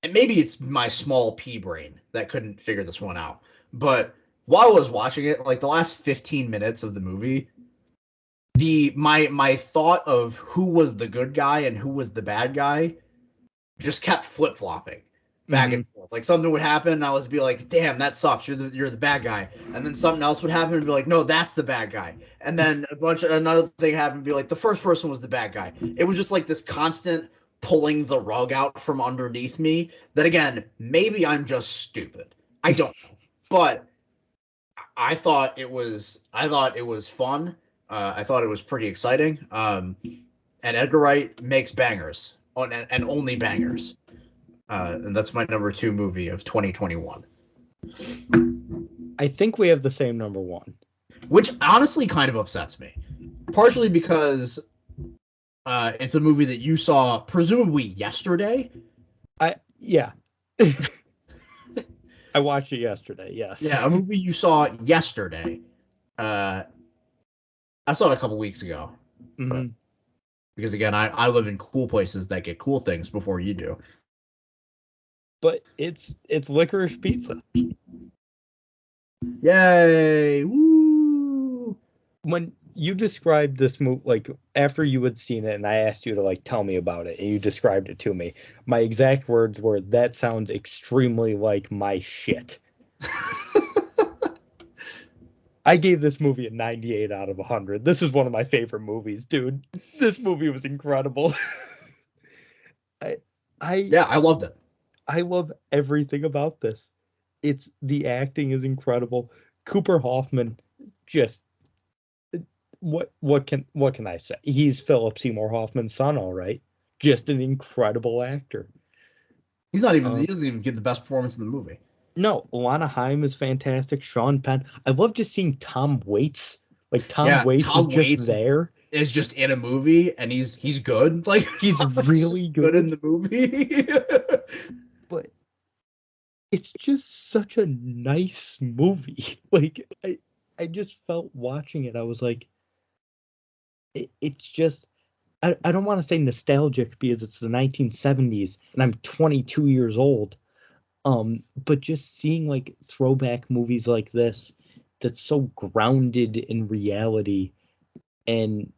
And maybe it's my small pea brain that couldn't figure this one out. But while I was watching it, like the last 15 minutes of the movie, my thought of who was the good guy and who was the bad guy just kept flip flopping back and forth. Like something would happen, and I was be like, "Damn, that sucks. You're the bad guy." And then something else would happen, and be like, "No, that's the bad guy." And then another thing happened, and be like, "The first person was the bad guy." It was just like this constant pulling the rug out from underneath me. That again, maybe I'm just stupid. I don't know, but I thought it was fun. I thought it was pretty exciting. And Edgar Wright makes bangers and only bangers. And that's my number 2 movie of 2021. I think we have the same number 1. Which honestly kind of upsets me. Partially because it's a movie that you saw presumably yesterday. Yeah. I watched it yesterday, yes. Yeah, a movie you saw yesterday. I saw it a couple weeks ago. Mm-hmm. Because again, I live in cool places that get cool things before you do. But it's Licorice Pizza. Yay! Woo! When you described this movie, like after you had seen it and I asked you to like tell me about it and you described it to me, my exact words were, "That sounds extremely like my shit." I gave this movie a 98 out of 100. This is one of my favorite movies, dude. This movie was incredible. I loved it. I love everything about this. The acting is incredible. Cooper Hoffman, just what can I say? He's Philip Seymour Hoffman's son, all right. Just an incredible actor. He doesn't even give the best performance in the movie. No, Lana Heim is fantastic. Sean Penn. I love just seeing Tom Waits. Like Tom Waits is just there. Is just in a movie and he's good. Like he's really good in the movie. But it's just such a nice movie. Like I just felt watching it. I was like, it's just I don't want to say nostalgic because it's the 1970s and I'm 22 years old. But just seeing like throwback movies like this that's so grounded in reality, and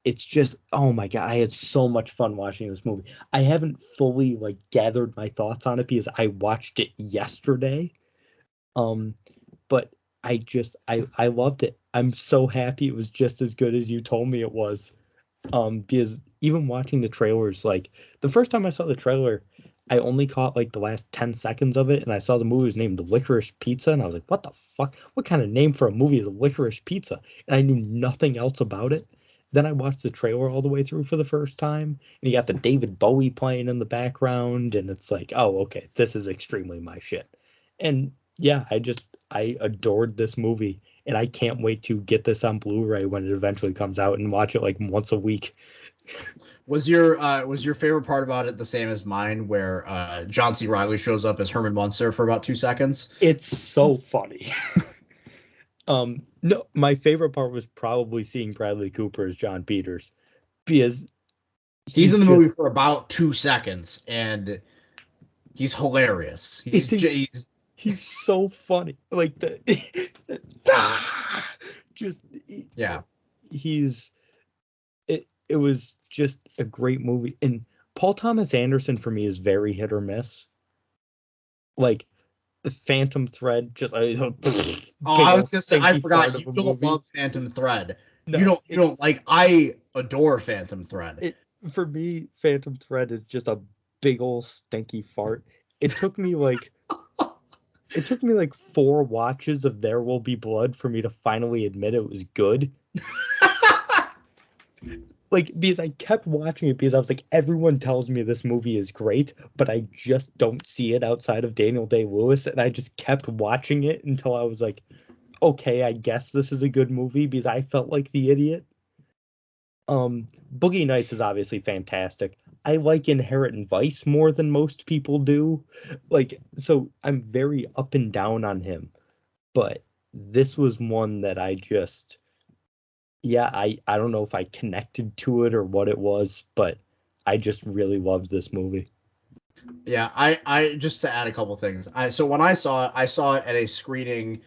it's just, oh my god, I had so much fun watching this movie. I haven't fully like gathered my thoughts on it because I watched it yesterday. But I loved it. I'm so happy it was just as good as you told me it was. Because even watching the trailers, like the first time I saw the trailer, I only caught like the last 10 seconds of it, and I saw the movie was named Licorice Pizza, and I was like, what the fuck? What kind of name for a movie is Licorice Pizza? And I knew nothing else about it. Then I watched the trailer all the way through for the first time, and you got the David Bowie playing in the background, and it's like, oh, okay, this is extremely my shit. And yeah, I adored this movie, and I can't wait to get this on Blu-ray when it eventually comes out and watch it like once a week. Was your favorite part about it the same as mine, where John C. Reilly shows up as Herman Munster for about 2 seconds? It's so funny. No, my favorite part was probably seeing Bradley Cooper as John Peters, because he's in the movie for about 2 seconds, and he's hilarious. He's so funny. Like yeah. It was just a great movie. And Paul Thomas Anderson for me is very hit or miss. Like the Phantom Thread, just I was gonna say, I forgot you don't love Phantom Thread. No, you don't like. I adore Phantom Thread. For me, Phantom Thread is just a big old stinky fart. It took me like 4 watches of There Will Be Blood for me to finally admit it was good. Like, because I kept watching it because I was like, everyone tells me this movie is great, but I just don't see it outside of Daniel Day-Lewis, and I just kept watching it until I was like, okay, I guess this is a good movie because I felt like the idiot. Boogie Nights is obviously fantastic. I like Inherent Vice more than most people do. Like, so I'm very up and down on him. But this was one that I just, yeah, I don't know if I connected to it or what it was, but I just really loved this movie. Yeah, I just to add a couple things. So when I saw it at a screening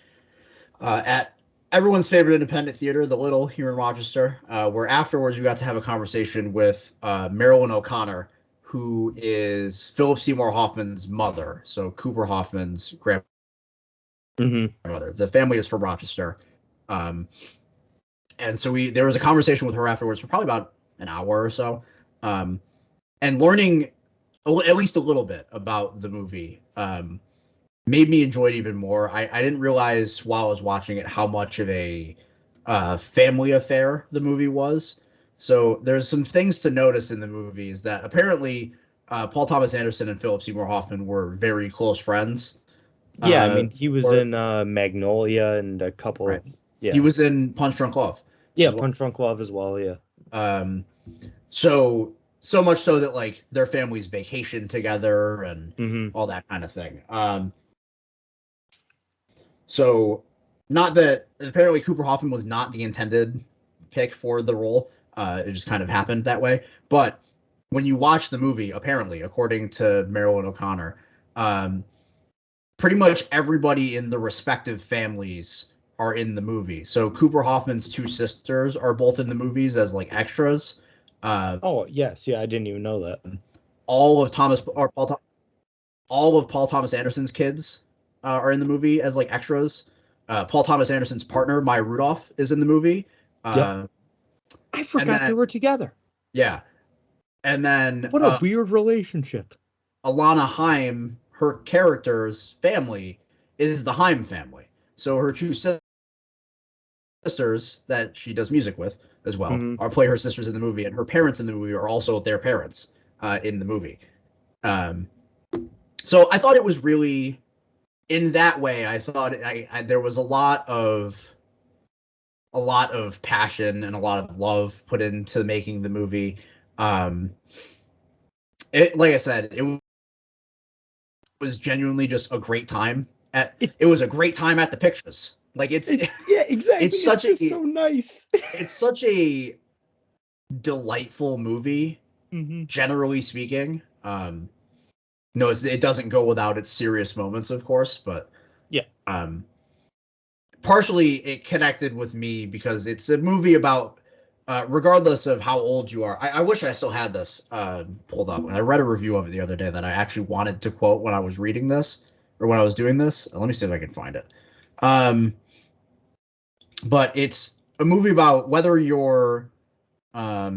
at everyone's favorite independent theater, The Little, here in Rochester, where afterwards we got to have a conversation with Marilyn O'Connor, who is Philip Seymour Hoffman's mother. So Cooper Hoffman's grandmother. The family is from Rochester. And so there was a conversation with her afterwards for probably about an hour or so. And learning at least a little bit about the movie made me enjoy it even more. I didn't realize while I was watching it how much of a family affair the movie was. So there's some things to notice in the movie is that apparently Paul Thomas Anderson and Philip Seymour Hoffman were very close friends. Yeah, I mean, he was in Magnolia and a couple. Right. Yeah, he was in Punch Drunk Love. Yeah, well. Punch Drunk Love as well. Yeah. So much so that like their families vacation together and all that kind of thing. So not that apparently Cooper Hoffman was not the intended pick for the role. It just kind of happened that way. But when you watch the movie, apparently, according to Marilyn O'Connor, pretty much everybody in the respective families are in the movie. So Cooper Hoffman's 2 sisters are both in the movies as like extras. Oh yes, yeah, I didn't even know that. All of Paul Thomas Anderson's kids are in the movie as like extras. Paul Thomas Anderson's partner, Maya Rudolph, is in the movie. I forgot they were together. Yeah. And then what a weird relationship. Alana Haim, her character's family is the Haim family. So her 2 sisters that she does music with as well are play her sisters in the movie, and her parents in the movie are also their parents in the movie. So I thought it was really, in that way, I thought there was a lot of passion and a lot of love put into making the movie. Like I said, it was genuinely just a great time. It was a great time at the pictures. Like exactly. It's so nice. It's such a delightful movie, generally speaking. No, it doesn't go without its serious moments, of course, but yeah. Partially it connected with me because it's a movie about, regardless of how old you are. I wish I still had this pulled up. I read a review of it the other day that I actually wanted to quote when I was reading this or when I was doing this. Let me see if I can find it. But it's a movie about whether you're, oh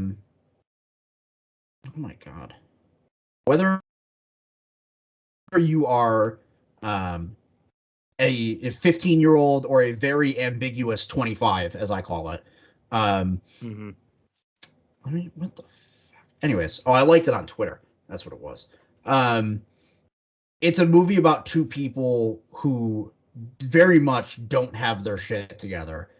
my God, whether you are a 15-year-old or a very ambiguous 25, as I call it. I mean, what the fuck? Anyways, I liked it on Twitter. That's what it was. It's a movie about 2 people who very much don't have their shit together.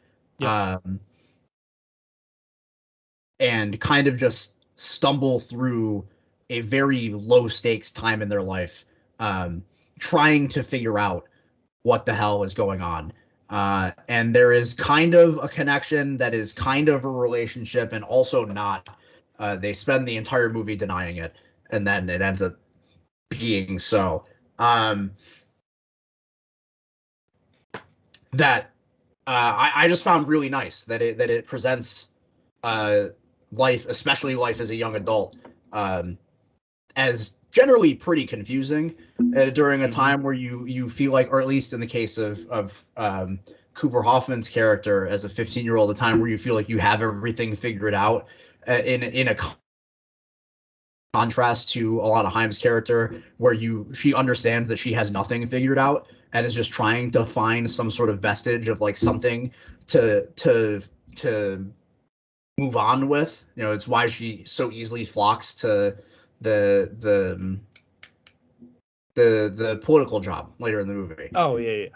And kind of just stumble through a very low stakes time in their life, trying to figure out what the hell is going on. And there is kind of a connection that is kind of a relationship and also not. They spend the entire movie denying it, and then it ends up being so. That I just found really nice that it presents life, especially life as a young adult, as generally pretty confusing during a time where you feel like, or at least in the case of Cooper Hoffman's character as a 15-year-old, a time where you feel like you have everything figured out in a contrast to a lot of Haim's character, where she understands that she has nothing figured out and is just trying to find some sort of vestige of like something to move on with. You know, it's why she so easily flocks to the political job later in the movie. Oh yeah.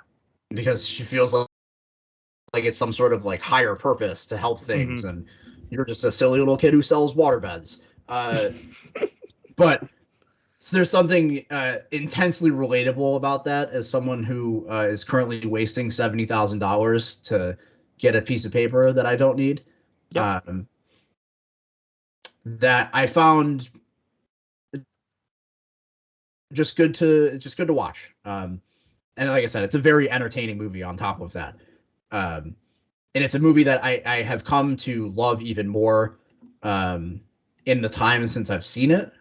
Because she feels like it's some sort of like higher purpose to help things, and you're just a silly little kid who sells waterbeds. But so there's something intensely relatable about that as someone who is currently wasting $70,000 to get a piece of paper that I don't need. Yep. That I found just good to watch. And like I said, it's a very entertaining movie on top of that. And it's a movie that I have come to love even more in the time since I've seen it.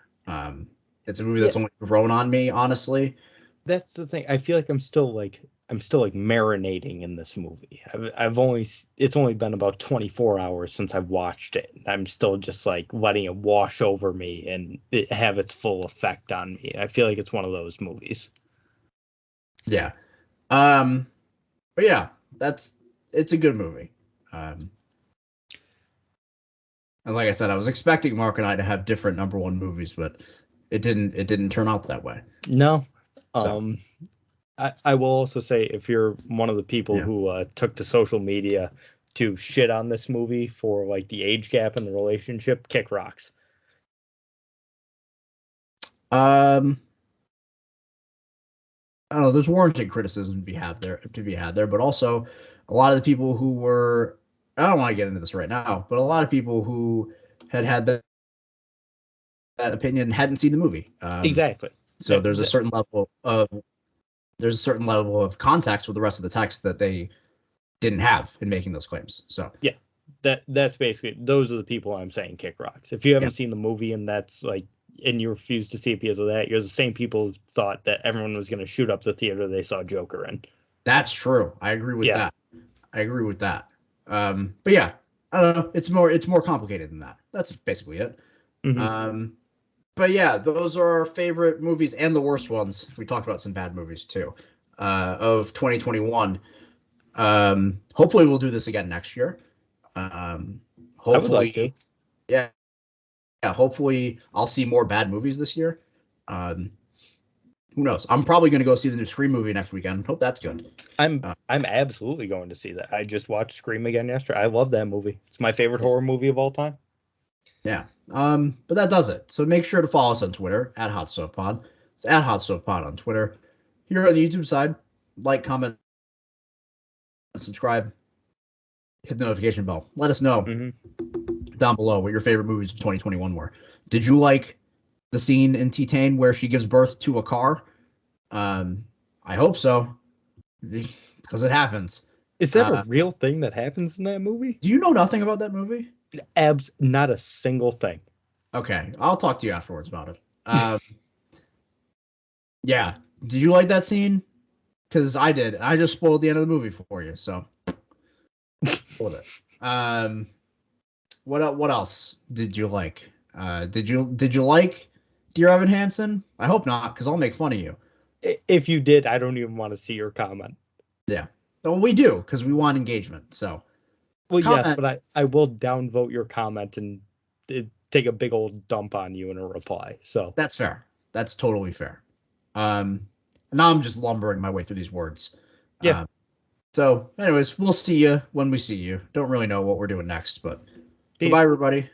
It's a movie that's only grown on me, honestly. That's the thing. I feel like I'm still marinating in this movie. It's only been about 24 hours since I've watched it. I'm still just like letting it wash over me and it have its full effect on me. I feel like it's one of those movies. Yeah. But yeah, it's a good movie. And like I said, I was expecting Mark and I to have different number one movies, but it didn't turn out that way. No. So. I will also say, if you're one of the people who took to social media to shit on this movie for like the age gap in the relationship, kick rocks. I don't know. There's warranted criticism to be had there, but also a lot of the people who were, I don't want to get into this right now, but a lot of people who had that opinion hadn't seen the movie. Exactly. So there's a certain level of context with the rest of the text that they didn't have in making those claims. So yeah, that's basically, those are the people I'm saying kick rocks. If you haven't seen the movie and that's like, and you refuse to see it because of that, you're the same people who thought that everyone was going to shoot up the theater they saw Joker in. That's true. I agree with that. But yeah, I don't know. It's more complicated than that. That's basically it. But yeah, those are our favorite movies and the worst ones. We talked about some bad movies too, of 2021. Hopefully we'll do this again next year. Hopefully, I would like to. Yeah. Hopefully I'll see more bad movies this year. Who knows? I'm probably going to go see the new Scream movie next weekend. Hope that's good. I'm absolutely going to see that. I just watched Scream again yesterday. I love that movie. It's my favorite horror movie of all time. Yeah. But that does it. So make sure to follow us on Twitter at Hot Stove Pod. It's at Hot Stove Pod on Twitter. Here on the YouTube side, like, comment, subscribe, hit the notification bell. Let us know down below what your favorite movies of 2021 were. Did you like the scene in Titane where she gives birth to a car? I hope so, because it happens. Is that a real thing that happens in that movie? Do you know nothing about that movie? Not a single thing. Okay, I'll talk to you afterwards about it. Yeah, did you like that scene? Because I did. I just spoiled the end of the movie for you, so spoiled it. What else did you like? Did you like Dear Evan Hansen? I hope not, because I'll make fun of you. If you did, I don't even want to see your comment. Yeah, well, we do, because we want engagement. So, well, yes, but I will downvote your comment and take a big old dump on you in a reply. So that's fair. That's totally fair. Now I'm just lumbering my way through these words. Yeah. So, anyways, we'll see you when we see you. Don't really know what we're doing next, but goodbye, everybody.